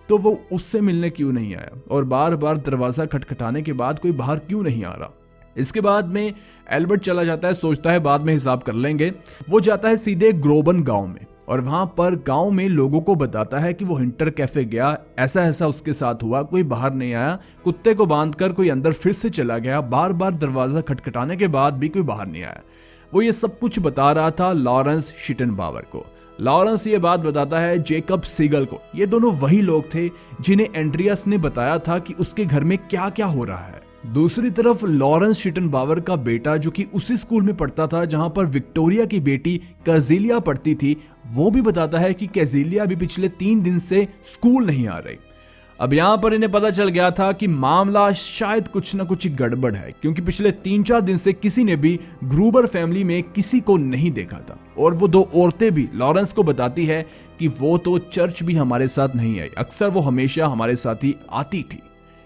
S1: तो वो उससे मिलने क्यों नहीं आया और बार बार दरवाजा खटखटाने के बाद कोई बाहर क्यों नहीं आ रहा। इसके बाद में एल्बर्ट चला जाता है, सोचता है बाद में हिसाब कर लेंगे। वो जाता है सीधे ग्रोबन गांव में और वहां पर गांव में लोगों को बताता है कि वो हिंटर कैफे गया, ऐसा ऐसा उसके साथ हुआ, कोई बाहर नहीं आया, कुत्ते को बांधकर कोई अंदर फिर से चला गया, बार बार दरवाजा खटखटाने के बाद भी कोई बाहर नहीं आया। वो ये सब कुछ बता रहा था लॉरेंस शिटनबावर को। लॉरेंस ये बात बताता है जेकब सीगल को। ये दोनों वही लोग थे जिन्हें एंड्रियास ने बताया था कि उसके घर में क्या क्या हो रहा है। दूसरी तरफ लॉरेंस शिटनबावर का बेटा, जो कि उसी स्कूल में पढ़ता था जहां पर विक्टोरिया की बेटी कैजेलिया पढ़ती थी, वो भी बताता है कि कैजेलिया भी पिछले 3 दिन से स्कूल नहीं आ रही। अब यहाँ पर इन्हें पता चल गया था कि मामला शायद कुछ न कुछ गड़बड़ है, क्योंकि पिछले 3-4 दिन से किसी ने भी ग्रूबर फैमिली में किसी को नहीं देखा था। और वो 2 औरतें भी लॉरेंस को बताती है कि वो तो चर्च भी हमारे साथ नहीं आई, अक्सर वो हमेशा हमारे साथ ही आती थी।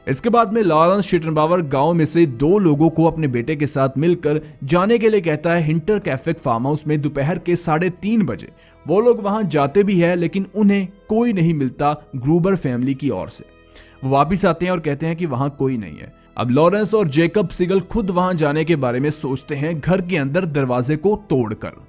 S1: इसके बाद में लॉरेंस शिटनबावर गांव में से 2 लोगों को अपने बेटे के साथ मिलकर जाने के लिए कहता है हिंटर कैफे फार्म हाउस में दोपहर के 3:30 बजे। वो लोग वहां जाते भी है, लेकिन उन्हें कोई नहीं मिलता ग्रूबर फैमिली की ओर से। वो वापिस आते हैं और कहते हैं कि वहां कोई नहीं है। अब लॉरेंस और जेकब सीगल खुद वहां जाने के बारे में सोचते हैं, घर के अंदर दरवाजे को तोड़कर।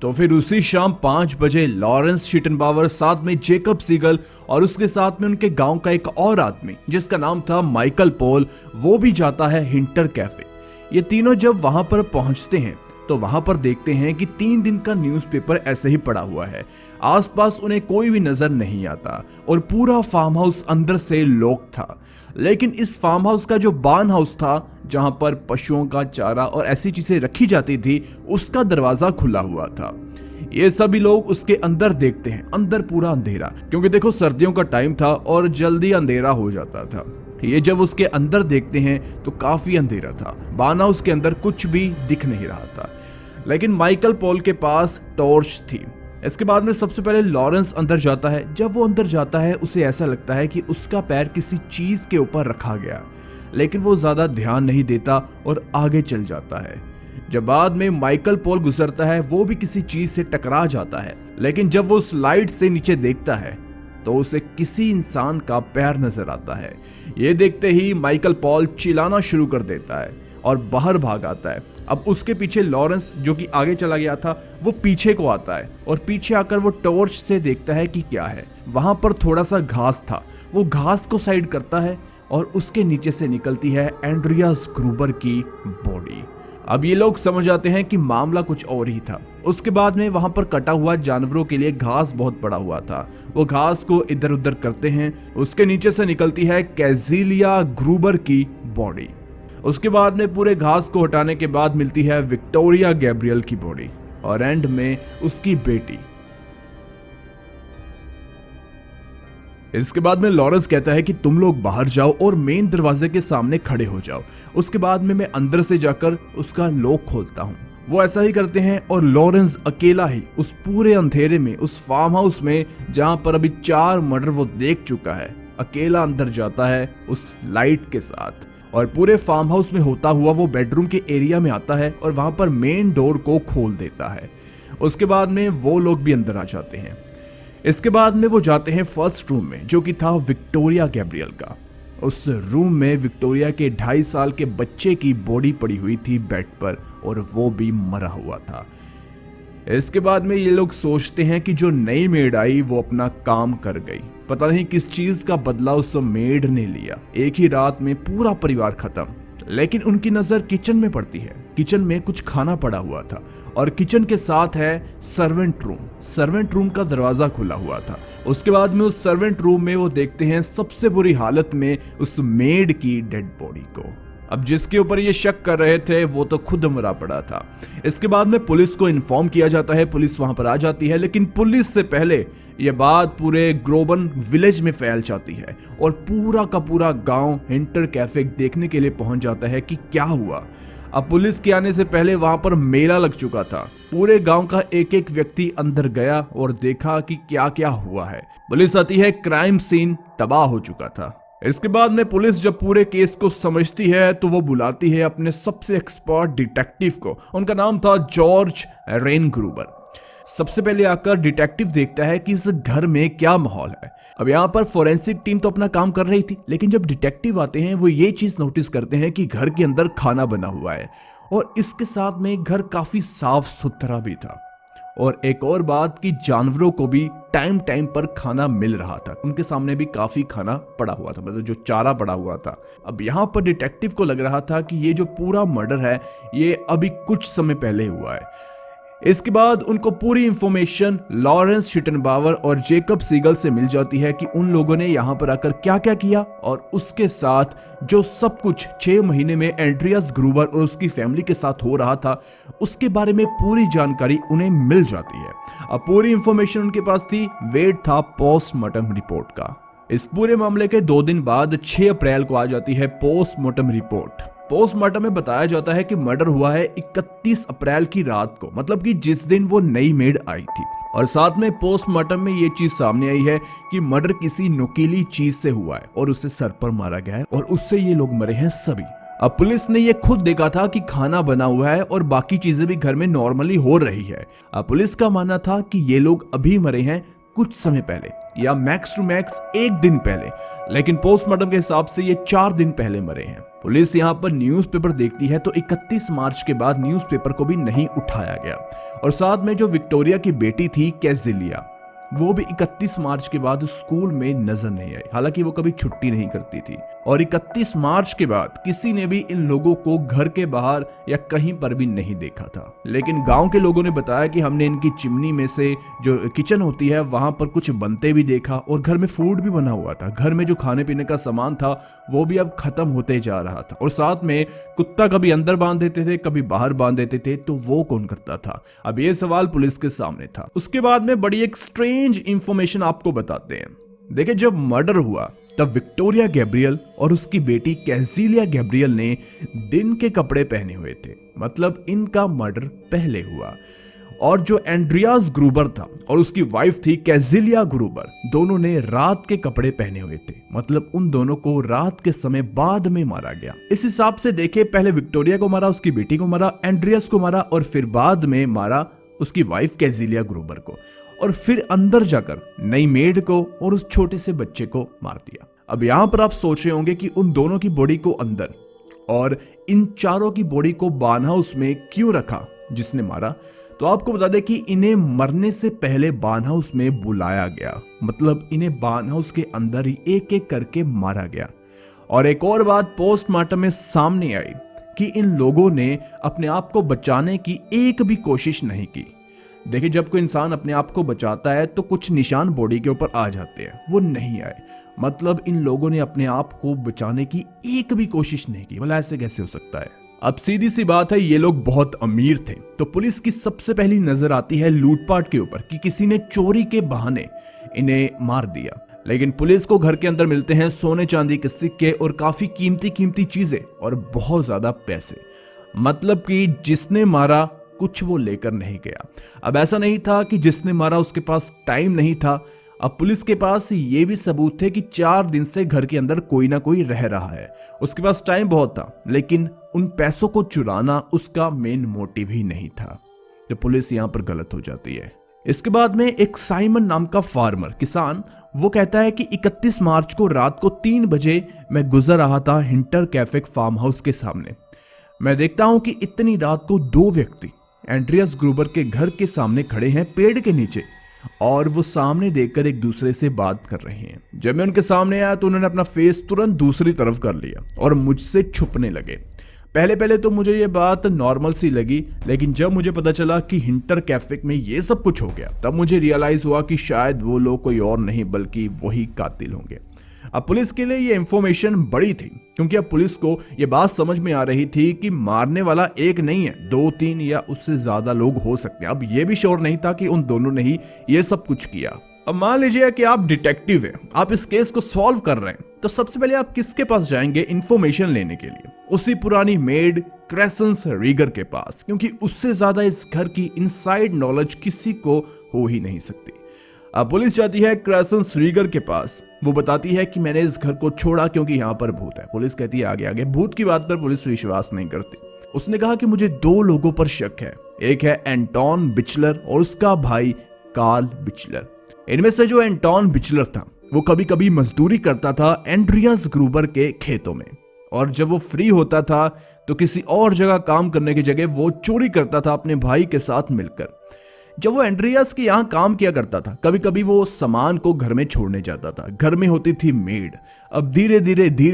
S1: तो फिर उसी शाम 5 बजे लॉरेंस शिटनबावर साथ में जेकब सीगल और उसके साथ में उनके गांव का एक और आदमी जिसका नाम था माइकल पॉल, वो भी जाता है हिंटर कैफे। ये तीनों जब वहां पर पहुंचते हैं तो वहां पर देखते हैं कि 3 दिन का न्यूज़पेपर ऐसे ही पड़ा हुआ है। आसपास उन्हें कोई भी नजर नहीं आता और पूरा फार्म हाउस अंदर से लॉक था। लेकिन इस फार्म हाउस का जो बार्न हाउस था, जहां पर पशुओं का चारा और ऐसी चीजें रखी जाती थी, उसका दरवाजा खुला हुआ था। ये सभी लोग उसके अंदर देखते हैं। अंदर पूरा अंधेरा, क्योंकि देखो सर्दियों का टाइम था और जल्दी अंधेरा हो जाता था। ये जब उसके अंदर देखते हैं तो काफी अंधेरा था। बार्न हाउस के अंदर कुछ भी दिख नहीं रहा था, लेकिन माइकल पॉल के पास टॉर्च थी। इसके बाद में सबसे पहले लॉरेंस अंदर जाता है। जब वो अंदर जाता है उसे ऐसा लगता है कि उसका पैर किसी चीज के ऊपर रखा गया, लेकिन वो ज्यादा ध्यान नहीं देता और आगे चल जाता है। जब बाद में माइकल पॉल गुजरता है, वो भी किसी चीज से टकरा जाता है, लेकिन जब वो स्लाइड से नीचे देखता है तो उसे किसी इंसान का पैर नजर आता है। ये देखते ही माइकल पॉल चिल्लाना शुरू कर देता है और बाहर भाग आता है। अब उसके पीछे लॉरेंस, जो कि आगे चला गया था, वो पीछे को आता है और पीछे आकर वो टॉर्च से देखता है कि क्या है। वहां पर थोड़ा सा घास था। वो घास को साइड करता है और उसके नीचे से निकलती है एंड्रियास ग्रूबर की बॉडी। अब ये लोग समझ आते हैं कि मामला कुछ और ही था। उसके बाद में वहां पर कटा हुआ जानवरों के लिए घास बहुत पड़ा हुआ था। वो घास को इधर उधर करते हैं। उसके नीचे से निकलती है कैजेलिया ग्रूबर की बॉडी। उसके बाद में पूरे घास को हटाने के बाद मिलती है विक्टोरिया गैब्रियल की बॉडी और एंड में उसकी बेटी। इसके बाद में लॉरेंस कहता है कि तुम लोग बाहर जाओ और मेन दरवाजे के सामने खड़े हो जाओ। उसके बाद में मैं अंदर से जाकर उसका लॉक खोलता हूँ। वो ऐसा ही करते हैं और लॉरेंस अकेला ही उस पूरे अंधेरे में, उस फार्म हाउस में जहां पर अभी 4 मर्डर वो देख चुका है, अकेला अंदर जाता है उस लाइट के साथ। और पूरे फार्म हाउस में होता हुआ वो बेडरूम के एरिया में आता है और वहां पर मेन डोर को खोल देता है। उसके बाद में वो लोग भी अंदर आ जाते हैं। इसके बाद में वो जाते हैं फर्स्ट रूम में, जो कि था विक्टोरिया गैब्रियल का। उस रूम में विक्टोरिया के 2.5 साल के बच्चे की बॉडी पड़ी हुई थी बेड पर और वो भी मरा हुआ था। इसके बाद में ये लोग सोचते हैं कि जो नई मेड आई वो अपना काम कर गई। पता नहीं किस चीज का बदला उस मेड ने लिया। एक ही रात में पूरा परिवार खत्म। लेकिन उनकी नजर किचन में पड़ती है। किचन में कुछ खाना पड़ा हुआ था और किचन के साथ है सर्वेंट रूम। सर्वेंट रूम का दरवाजा खुला हुआ था। उसके बाद में उस सर्वेंट रूम में वो देखते हैं सबसे बुरी हालत में उस मेड की डेड बॉडी को। अब जिसके ऊपर ये शक कर रहे थे वो तो खुद मरा पड़ा था। इसके बाद में पुलिस को इन्फॉर्म किया जाता है। पुलिस वहां पर आ जाती है, लेकिन पुलिस से पहले ये बात पूरे ग्रोबन विलेज में फैल जाती है और पूरा का पूरा गांव हिंटर कैफे देखने के लिए पहुंच जाता है कि क्या हुआ। अब पुलिस के आने से पहले वहां पर मेला लग चुका था। पूरे गांव का एक एक व्यक्ति अंदर गया और देखा कि क्या क्या हुआ है। पुलिस आती है, क्राइम सीन तबाह हो चुका था। इसके बाद में पुलिस जब पूरे केस को समझती है तो वो बुलाती है अपने सबसे एक्सपर्ट डिटेक्टिव को। उनका नाम था जॉर्ज रेन ग्रूबर। सबसे पहले आकर डिटेक्टिव देखता है कि इस घर में क्या माहौल है। अब यहाँ पर फोरेंसिक टीम तो अपना काम कर रही थी, लेकिन जब डिटेक्टिव आते हैं वो ये चीज नोटिस करते हैं कि घर के अंदर खाना बना हुआ है और इसके साथ में घर काफी साफ सुथरा भी था। और एक और बात कि जानवरों को भी टाइम टाइम पर खाना मिल रहा था। उनके सामने भी काफी खाना पड़ा हुआ था, मतलब जो चारा पड़ा हुआ था। अब यहाँ पर डिटेक्टिव को लग रहा था कि ये जो पूरा मर्डर है ये अभी कुछ समय पहले हुआ है। इसके बाद उनको पूरी इंफॉर्मेशन लॉरेंस शिटनबावर और जेकब सीगल से मिल जाती है कि उन लोगों ने यहाँ पर आकर क्या क्या किया, और उसके साथ जो सब कुछ 6 महीने में एंड्रियास ग्रूबर और उसकी फैमिली के साथ हो रहा था उसके बारे में पूरी जानकारी उन्हें मिल जाती है। अब पूरी इंफॉर्मेशन उनके पास थी, वेट था पोस्टमार्टम रिपोर्ट का। इस पूरे मामले के 2 दिन बाद 6 अप्रैल को आ जाती है पोस्टमार्टम रिपोर्ट। पोस्टमार्टम में बताया जाता है कि मर्डर हुआ है 31 अप्रैल की रात को, मतलब कि जिस दिन वो नई मेड आई थी। और साथ में पोस्टमार्टम में ये चीज सामने आई है कि मर्डर किसी नुकीली चीज से हुआ है और उसे सर पर मारा गया है, और उससे ये लोग मरे हैं सभी। अब पुलिस ने ये खुद देखा था कि खाना बना हुआ है और बाकी चीजें भी घर में नॉर्मली हो रही है। अब पुलिस का मानना था कि ये लोग अभी मरे हैं कुछ समय पहले, या मैक्स टू मैक्स 1 दिन पहले, लेकिन पोस्टमार्टम के हिसाब से ये 4 दिन पहले मरे हैं। पुलिस यहाँ पर न्यूज़पेपर देखती है तो 31 मार्च के बाद न्यूज़पेपर को भी नहीं उठाया गया, और साथ में जो विक्टोरिया की बेटी थी कैजिलिया, वो भी 31 मार्च के बाद स्कूल में नजर नहीं आई, हालांकि वो कभी छुट्टी नहीं करती थी। और 31 मार्च के बाद किसी ने भी इन लोगों को घर के बाहर या कहीं पर भी नहीं देखा था। लेकिन गांव के लोगों ने बताया कि हमने इनकी चिमनी में से जो किचन होती है वहां पर कुछ बनते भी देखा, और घर में फूड भी बना हुआ था। घर में जो खाने पीने का सामान था वो भी अब खत्म होते जा रहा था, और साथ में कुत्ता कभी अंदर बांध देते थे कभी बाहर बांध देते थे, तो वो कौन करता था? अब ये सवाल पुलिस के सामने था। उसके बाद में बड़ी एक स्ट्रेंज इंफॉर्मेशन आपको बताते हैं। देखिए, जब मर्डर हुआ तब विक्टोरिया गैब्रियल और उसकी बेटी कैजिलिया गैब्रियल ने दिन के कपड़े पहने हुए थे, मतलब इनका मर्डर पहले हुआ। और जो एंड्रियास ग्रूबर था और उसकी वाइफ थी कैजिलिया ग्रूबर, दोनों ने रात के कपड़े पहने हुए थे, मतलब उन दोनों को रात के समय बाद में मारा गया। इस हिसाब से देखे, पहले विक्टोरिया को मारा, उसकी बेटी को मारा, एंड्रियास को मारा, और फिर बाद में मारा उसकी वाइफ कैजिलिया ग्रूबर को, और फिर अंदर जाकर नई मेड को और उस छोटे से बच्चे को मार दिया। अब यहां पर आप सोच रहे होंगे कि उन दोनों की बॉडी को अंदर और इन चारों की बॉडी को बार्न हाउस में क्यों रखा जिसने मारा? तो आपको बता दें कि इन्हें मरने से पहले बार्न हाउस में बुलाया गया, मतलब इन्हें बार्न हाउस के अंदर ही एक एक करके मारा गया। और एक और बात पोस्टमार्टम में सामने आई कि इन लोगों ने अपने आप को बचाने की एक भी कोशिश नहीं की। देखिए, जब कोई इंसान अपने आप को बचाता है तो कुछ निशान बॉडी के ऊपर आ जाते हैं, वो नहीं आए। मतलब इन लोगों ने अपने आप को बचाने की एक भी कोशिश नहीं की। भला ऐसे कैसे हो सकता है? अब सीधी सी बात है, ये लोग बहुत अमीर थे, तो पुलिस की सबसे पहली नजर आती है लूटपाट के ऊपर कि किसी ने चोरी के बहाने इन्हें मार दिया। लेकिन पुलिस को घर के अंदर मिलते हैं सोने चांदी के सिक्के और काफी कीमती चीजें और बहुत ज्यादा पैसे। मतलब कि जिसने मारा कुछ वो लेकर नहीं गया। अब ऐसा नहीं था कि जिसने मारा उसके पास टाइम नहीं था। अब पुलिस के पास ये भी सबूत थे कि 4 दिन से घर के अंदर कोई ना कोई रह रहा है। उसके पास टाइम बहुत था, लेकिन उन पैसों को चुराना उसका मेन मोटिव ही नहीं था। तो पुलिस यहाँ पर गलत हो जाती है। इसके बाद में एक साइमन नाम का फार्मर किसान, वो कहता है कि 31 मार्च को रात को 3 बजे मैं गुजर रहा था हिंटर कैफे फार्म हाउस के सामने। मैं देखता हूं कि इतनी रात को 2 व्यक्ति एंड्रियास ग्रूबर के घर के सामने खड़े हैं पेड़ के नीचे, और वो सामने देखकर एक दूसरे से बात कर रहे हैं। जब मैं उनके सामने आया तो उन्होंने अपना फेस तुरंत दूसरी तरफ कर लिया और मुझसे छुपने लगे। पहले तो मुझे ये बात नॉर्मल सी लगी, लेकिन जब मुझे पता चला कि हिंटर कैफे में ये सब कुछ हो गया, तब मुझे रियलाइज हुआ कि शायद वो लोग कोई और नहीं बल्कि वही कातिल होंगे। अब पुलिस के लिए ये इंफॉर्मेशन बड़ी थी, क्योंकि अब पुलिस को ये बात समझ में आ रही थी कि मारने वाला एक नहीं है, 2, 3 या उससे ज्यादा लोग हो सकते हैं। अब ये भी श्योर नहीं था कि उन दोनों ने ही ये सब कुछ किया। अब मान लीजिए कि आप डिटेक्टिव हैं, आप इस केस को सॉल्व कर रहे हैं, तो सबसे पहले आप किसके पास जाएंगे इंफॉर्मेशन लेने के लिए? उसी पुरानी मेड क्रेसेंस रीगर के पास, क्योंकि उससे ज्यादा इस घर की इनसाइड नॉलेज किसी को हो ही नहीं सकती। अब पुलिस जाती है क्रेसेंस रीगर के पास। वो बताती है कि मैंने इस घर को छोड़ा क्योंकि यहाँ पर भूत है। पुलिस कहती है आगे भूत की बात पर पुलिस विश्वास नहीं करती। उसने कहा कि मुझे 2 लोगों पर शक है, एक है एंटोन बिचलर और उसका भाई कार्ल बिचलर। इनमें से जो एंटोन बिचलर था वो कभी कभी मजदूरी करता था एंड्रियास ग्रूबर के खेतों में, और जब वो फ्री होता था तो किसी और जगह काम करने की जगह वो चोरी करता था अपने भाई के साथ मिलकर। जब वो एंड्रियास के यहाँ काम किया करता था, कभी कभी वो सामान को घर में छोड़ने जाता था। घर में होती थी मेड। अब धीरे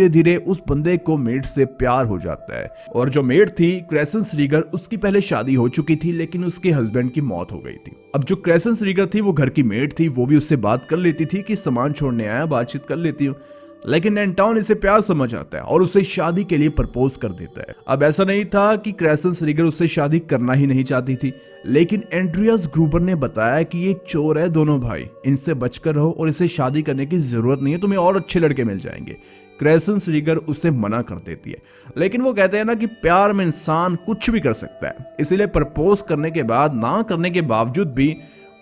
S1: धीरे उस बंदे को मेड से प्यार हो जाता है। और जो मेड थी क्रेसेंस रीगर, उसकी पहले शादी हो चुकी थी लेकिन उसके हस्बैंड की मौत हो गई थी। अब जो क्रेसेंस रीगर थी वो घर की मेड थी, वो भी उससे बात कर लेती थी कि सामान छोड़ने आया, बातचीत कर लेती हूँ। लेकिन एंटोन इसे प्यार समझ आता है और उसे शादी के लिए प्रपोज कर देता है। अब ऐसा नहीं था कि क्रेसेंस रीगर उससे शादी करना ही नहीं चाहती थी, लेकिन एंड्रियास ग्रूबर ने बताया कि ये चोर है दोनों भाई, इनसे बचकर रहो और इसे शादी करने की जरूरत नहीं है, तुम्हें और अच्छे लड़के मिल जाएंगे। क्रेसेंस रीगर उसे मना कर देती है, लेकिन वो कहते हैं ना कि प्यार में इंसान कुछ भी कर सकता है। इसीलिए प्रपोज करने के बाद ना करने के बावजूद भी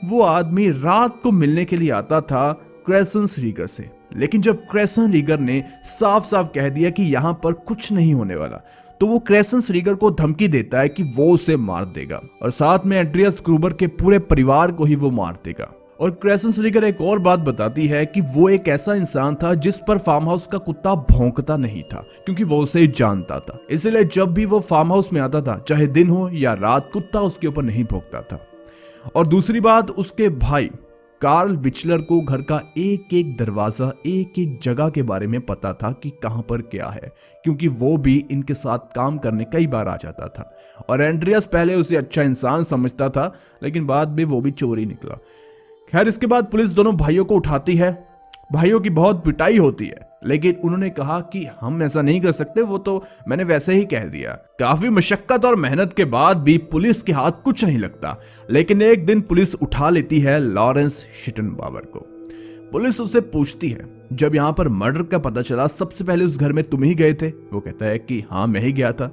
S1: वो आदमी रात को मिलने के लिए आता था क्रेसेंस रीगर से। लेकिन जब क्रेसेंस रीगर ने साफ साफ कह दिया कि यहाँ पर कुछ नहीं होने वाला, तो वो क्रेसेंस रीगर को धमकी देता है कि वो उसे मार देगा और साथ में एंड्रियास ग्रूबर के पूरे परिवार को ही वो मार देगा। और क्रेसेंस रीगर एक और बात बताती है कि वो एक ऐसा इंसान था जिस पर फार्म हाउस का कुत्ता भौंकता नहीं था, क्योंकि वो उसे जानता था। इसलिए जब भी वो फार्म हाउस में आता था, चाहे दिन हो या रात, कुत्ता उसके ऊपर नहीं भौंकता था। और दूसरी बात, उसके भाई कार्ल विचलर को घर का एक एक दरवाजा, एक एक जगह के बारे में पता था कि कहां पर क्या है, क्योंकि वो भी इनके साथ काम करने कई बार आ जाता था। और एंड्रियास पहले उसे अच्छा इंसान समझता था, लेकिन बाद में वो भी चोर ही निकला। खैर, इसके बाद पुलिस दोनों भाइयों को उठाती है। भाइयों की बहुत पिटाई होती है, लेकिन उन्होंने कहा कि हम ऐसा नहीं कर सकते, वो तो मैंने वैसे ही कह दिया। काफी मशक्कत और मेहनत के बाद भी पुलिस के हाथ कुछ नहीं लगता, लेकिन एक दिन पुलिस उठा लेती है लॉरेंस शिटनबावर को। पुलिस उससे पूछती है, जब यहाँ पर मर्डर का पता चला सबसे पहले उस घर में तुम ही गए थे? वो कहता है कि हाँ, मैं ही गया था।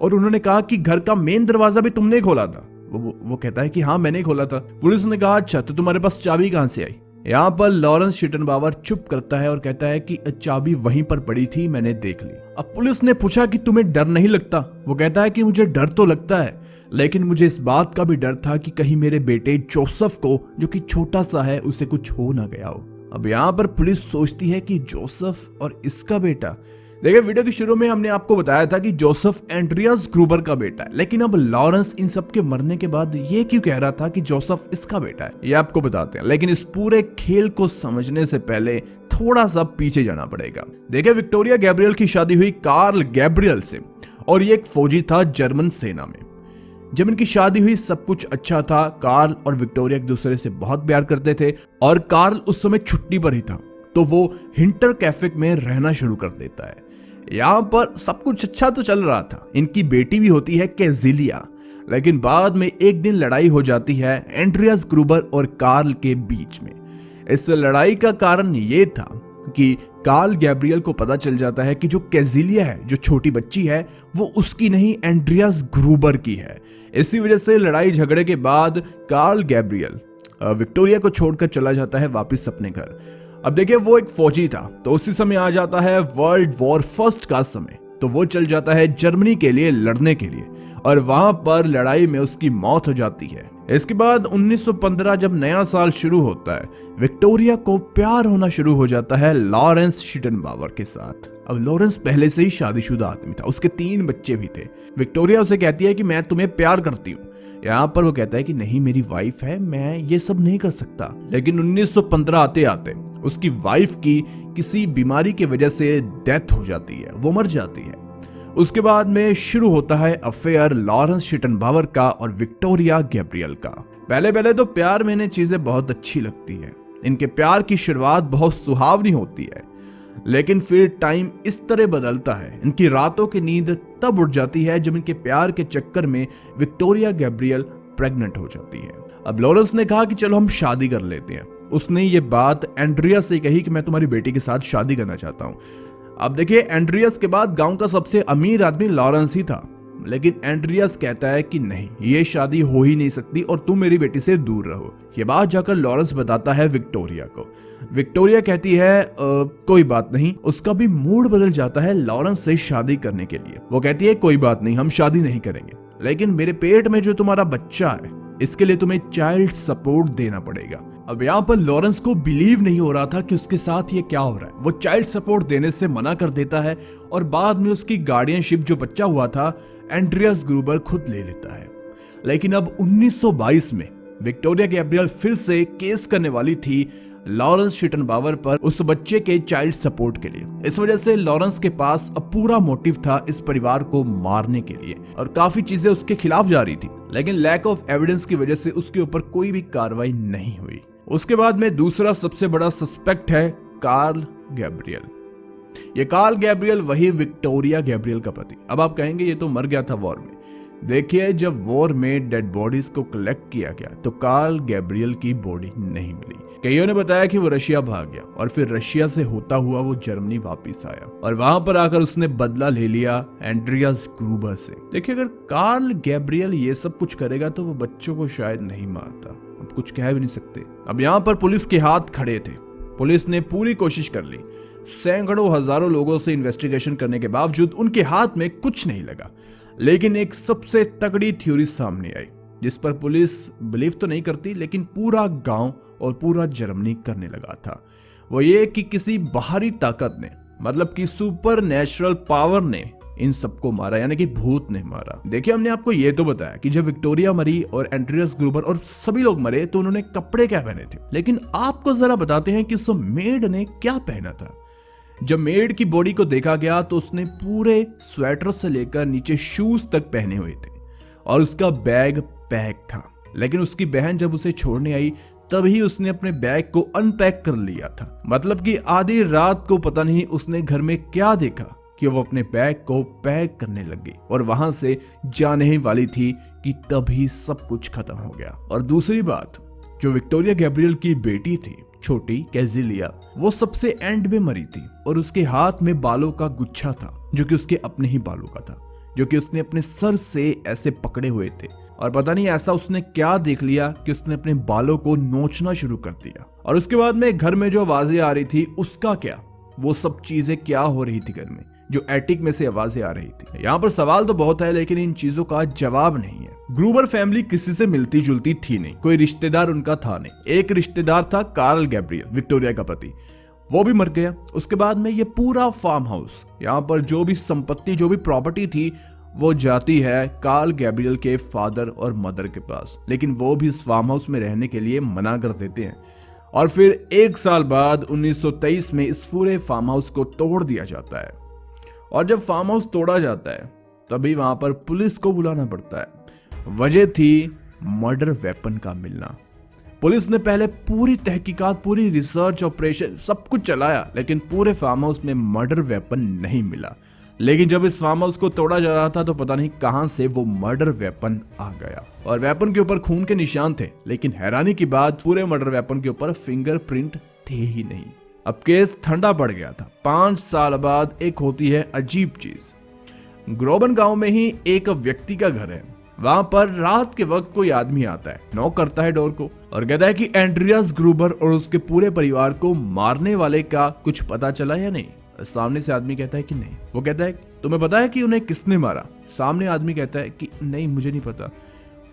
S1: और उन्होंने कहा कि घर का मेन दरवाजा भी तुमने खोला था? वो कहता है कि हाँ, मैंने खोला था। पुलिस ने कहा, अच्छा, तो तुम्हारे पास चाबी कहां से आई? यहाँ पर लॉरेंस शिटनबावर चुप करता है और कहता है कि चाबी वहीं पर पड़ी थी, मैंने देख ली। अब पुलिस ने पूछा कि तुम्हें डर नहीं लगता? वो कहता है कि मुझे डर तो लगता है, लेकिन मुझे इस बात का भी डर था कि कहीं मेरे बेटे जोसेफ को, जो कि छोटा सा है, उसे कुछ हो ना गया हो। अब यहाँ पर पुलिस सोचती है कि जोसेफ और इसका बेटा। देखिए, वीडियो के शुरू में हमने आपको बताया था कि जोसेफ एंड्रियास ग्रूबर का बेटा है, लेकिन अब लॉरेंस इन सब के मरने के बाद ये क्यों कह रहा था कि जोसेफ इसका बेटा है, ये आपको बताते हैं। लेकिन इस पूरे खेल को समझने से पहले थोड़ा सा पीछे जाना पड़ेगा। देखिए, विक्टोरिया गैब्रियल की शादी हुई कार्ल गैब्रियल से, और ये एक फौजी था जर्मन सेना में। जब इनकी शादी हुई सब कुछ अच्छा था। कार्ल और विक्टोरिया एक दूसरे से बहुत प्यार करते थे, और कार्ल उस समय छुट्टी पर ही था, तो वो हिंटर कैफे में रहना शुरू कर देता है। यहाँ पर सब कुछ अच्छा तो चल रहा था। इनकी बेटी भी होती है कैजिलिया, लेकिन बाद में एक दिन लड़ाई हो जाती है एंड्रियास ग्रूबर और कार्ल के बीच में। इस लड़ाई का कारण ये था कि कार्ल गैब्रियल को पता चल जाता है कि जो कैजिलिया है, जो छोटी बच्ची है, वो उसकी नहीं, एंड्रियास ग्रूबर की है। इसी वजह से लड़ाई झगड़े के बाद कार्ल गैब्रियल विक्टोरिया को छोड़कर चला जाता है वापस अपने घर। अब देखिए, वो एक फौजी था, तो उसी समय आ जाता है वर्ल्ड वॉर फर्स्ट का समय, तो वो चल जाता है जर्मनी के लिए लड़ने के लिए, और वहां पर लड़ाई में उसकी मौत हो जाती है। इसके बाद 1915 जब नया साल शुरू होता है, विक्टोरिया को प्यार होना शुरू हो जाता है लॉरेंस शिटनबावर के साथ। अब लॉरेंस पहले से ही शादीशुदा आदमी था, उसके 3 बच्चे भी थे। विक्टोरिया उसे कहती है कि मैं तुम्हें प्यार करती हूँ। यहाँ पर वो कहता है कि नहीं, मेरी वाइफ है, मैं ये सब नहीं कर सकता। लेकिन 1915 आते आते उसकी वाइफ की किसी बीमारी की वजह से डेथ हो जाती है, वो मर जाती है। उसके बाद में शुरू होता है अफेयर लॉरेंस शिटनबावर का और विक्टोरिया गैब्रियल का। पहले तो प्यार में इन्हें चीजें बहुत अच्छी लगती है, इनके प्यार की शुरुआत बहुत सुहावनी होती है, लेकिन फिर टाइम इस तरह बदलता है। इनकी रातों की नींद तब उड़ जाती है जब इनके प्यार के चक्कर में विक्टोरिया गैब्रियल प्रेग्नेंट हो जाती है। अब लॉरेंस ने कहा कि चलो हम शादी कर लेते हैं। उसने ये बात एंड्रियास से कही कि मैं तुम्हारी बेटी के साथ शादी करना चाहता हूँ। अब देखिए, एंड्रियास के बाद गांव का सबसे अमीर आदमी लॉरेंस ही था, लेकिन एंड्रियास कहता है कि नहीं, ये शादी हो ही नहीं सकती और तुम मेरी बेटी से दूर रहो। ये बात जाकर लॉरेंस बताता है विक्टोरिया को। विक्टोरिया कहती है कोई बात नहीं। उसका भी मूड बदल जाता है लॉरेंस से शादी करने के लिए। वो कहती है कोई बात नहीं, हम शादी नहीं करेंगे, लेकिन मेरे पेट में जो तुम्हारा बच्चा है, इसके लिए तुम्हें चाइल्ड सपोर्ट देना पड़ेगा। अब यहाँ पर लॉरेंस को बिलीव नहीं हो रहा था कि उसके साथ ये क्या हो रहा है। वो चाइल्ड सपोर्ट देने से मना कर देता है और बाद में उसकी गार्डियनशिप, जो बच्चा हुआ था, एंड्रियास ग्रूबर खुद ले लेता है। लेकिन अब 1922 में विक्टोरिया गैब्रियल फिर से केस करने वाली थी लॉरेंस शिटनबावर पर उस बच्चे के चाइल्ड सपोर्ट के लिए। इस वजह से लॉरेंस के पास अब पूरा मोटिव था इस परिवार को मारने के लिए और काफी चीजें उसके खिलाफ जा रही थी, लेकिन लैक ऑफ एविडेंस की वजह से उसके ऊपर कोई भी कार्रवाई नहीं हुई। उसके बाद में दूसरा सबसे बड़ा सस्पेक्ट है कार्ल गैब्रियल। ये कार्ल गैब्रियल वही विक्टोरिया गैब्रियल का पति। अब आप कहेंगे ये तो मर गया था वॉर में। देखिए, जब वॉर में डेड बॉडीज को कलेक्ट किया गया तो कार्ल गैब्रियल की बॉडी नहीं मिली। कईयों ने बताया कि वो रशिया भाग गया और फिर रशिया से होता हुआ वो जर्मनी वापस आया और वहां पर आकर उसने बदला ले लिया एंड्रियास ग्रूबर से। देखिए, अगर कार्ल गैब्रियल ये सब कुछ करेगा तो वो बच्चों को शायद नहीं मारता। अब कुछ कह भी नहीं सकते। अब यहाँ पर पुलिस के हाथ खड़े थे। पुलिस ने पूरी कोशिश कर ली। सैकड़ों हजारों लोगों से इन्वेस्टिगेशन करने के बावजूद उनके हाथ में कुछ नहीं लगा। लेकिन एक सबसे तगड़ी थ्योरी सामने आई जिस पर पुलिस बिलीव तो नहीं करती, लेकिन पूरा गांव और पूरा जर्मनी करने लगा था। वो ये कि किसी बाहरी ताकत ने, मतलब कि सुपर नेचुरल पावर ने इन सबको मारा, यानी कि भूत ने मारा। देखिए, हमने आपको ये तो बताया कि जब विक्टोरिया मरी और एंड्रियास ग्रूबर और सभी लोग मरे तो उन्होंने कपड़े क्या पहने थे, लेकिन आपको जरा बताते हैं कि उस मेड ने क्या पहना था। जब मेड की बॉडी को देखा गया तो उसने पूरे स्वेटर से लेकर नीचे शूज तक पहने हुए थे और उसका बैग पैक था। लेकिन उसकी बहन जब उसे छोड़ने आई तभी उसने अपने बैग को अनपैक कर लिया था। मतलब कि आधी रात को पता नहीं उसने घर में क्या देखा कि वो अपने बैग को पैक करने लगी और वहां से जाने ही वाली थी कि तभी सब कुछ खत्म हो गया। और दूसरी बात, जो विक्टोरिया गैब्रियल की बेटी थी छोटी कैजिलिया, वो सबसे एंड में मरी थी और उसके हाथ में बालों का गुच्छा था जो कि उसके अपने ही बालों का था, जो कि उसने अपने सर से ऐसे पकड़े हुए थे। और पता नहीं ऐसा उसने क्या देख लिया कि उसने अपने बालों को नोचना शुरू कर दिया। और उसके बाद में घर में जो आवाजें आ रही थी उसका क्या, वो सब चीजें क्या हो रही थी घर में, जो एटिक में से आवाजें आ रही थी। यहाँ पर सवाल तो बहुत है लेकिन इन चीजों का जवाब नहीं है। ग्रूबर फैमिली किसी से मिलती जुलती थी नहीं, कोई रिश्तेदार उनका था नहीं। एक रिश्तेदार था कार्ल गैब्रियल, विक्टोरिया का पति, वो भी मर गया। उसके बाद में ये पूरा फार्म हाउस, यहाँ पर जो भी संपत्ति, जो भी प्रॉपर्टी थी, वो जाती है कार्ल गैब्रियल के फादर और मदर के पास। लेकिन वो भी इस फार्म हाउस में रहने के लिए मना कर देते हैं और फिर 1 साल बाद 1923 में इस पूरे फार्म हाउस को तोड़ दिया जाता है। और जब फार्म हाउस तोड़ा जाता है तभी वहां पर पुलिस को बुलाना पड़ता है। वजह थी मर्डर वेपन का मिलना। पुलिस ने पहले पूरी तहकीकात, पूरी रिसर्च ऑपरेशन सब कुछ चलाया, लेकिन पूरे फार्म हाउस में मर्डर वेपन नहीं मिला। लेकिन जब इस फार्म हाउस को तोड़ा जा रहा था तो पता नहीं कहां से वो मर्डर वेपन आ गया और वेपन के ऊपर खून के निशान थे। लेकिन हैरानी की बात, पूरे मर्डर वेपन के ऊपर फिंगरप्रिंट थे ही नहीं। अब केस ठंडा पड़ गया था। 5 साल बाद एक होती है अजीब चीज। ग्रोबन गांव में ही एक व्यक्ति का घर है। वहां पर रात के वक्त कोई आदमी आता है, नॉक करता है डोर को और कहता है कि एंड्रियास ग्रूबर और उसके पूरे परिवार को मारने वाले का कुछ पता चला या नहीं। सामने से आदमी कहता है कि नहीं। वो कहता है तुम्हें पता है कि उन्हें किसने मारा? सामने आदमी कहता है कि नहीं, मुझे नहीं पता।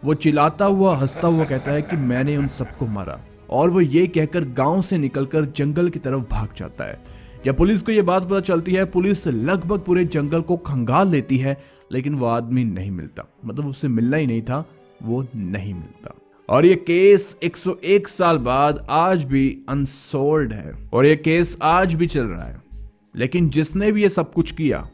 S1: वो चिल्लाता हुआ, हंसता हुआ कहता है कि मैंने उन सबको मारा। और वो ये कहकर गांव से निकलकर जंगल की तरफ भाग जाता है। जब पुलिस को ये बात पता चलती है, पुलिस लगभग पूरे जंगल को खंगाल लेती है, लेकिन वो आदमी नहीं मिलता। मतलब उससे मिलना ही नहीं था, वो नहीं मिलता। और ये केस 101 साल बाद आज भी अनसोल्ड है और ये केस आज भी चल रहा है। लेकिन जिसने भी ये सब कुछ किया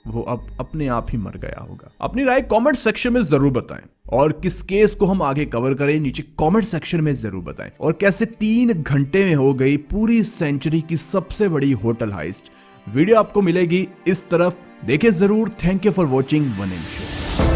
S1: वो अब अपने आप ही मर गया होगा। अपनी राय कमेंट सेक्शन में जरूर बताएं और किस केस को हम आगे कवर करें नीचे कमेंट सेक्शन में जरूर बताएं। और कैसे 3 घंटे में हो गई पूरी सेंचुरी की सबसे बड़ी होटल हाइस्ट। वीडियो आपको मिलेगी इस तरफ, देखें जरूर। Thank you for watching one M show.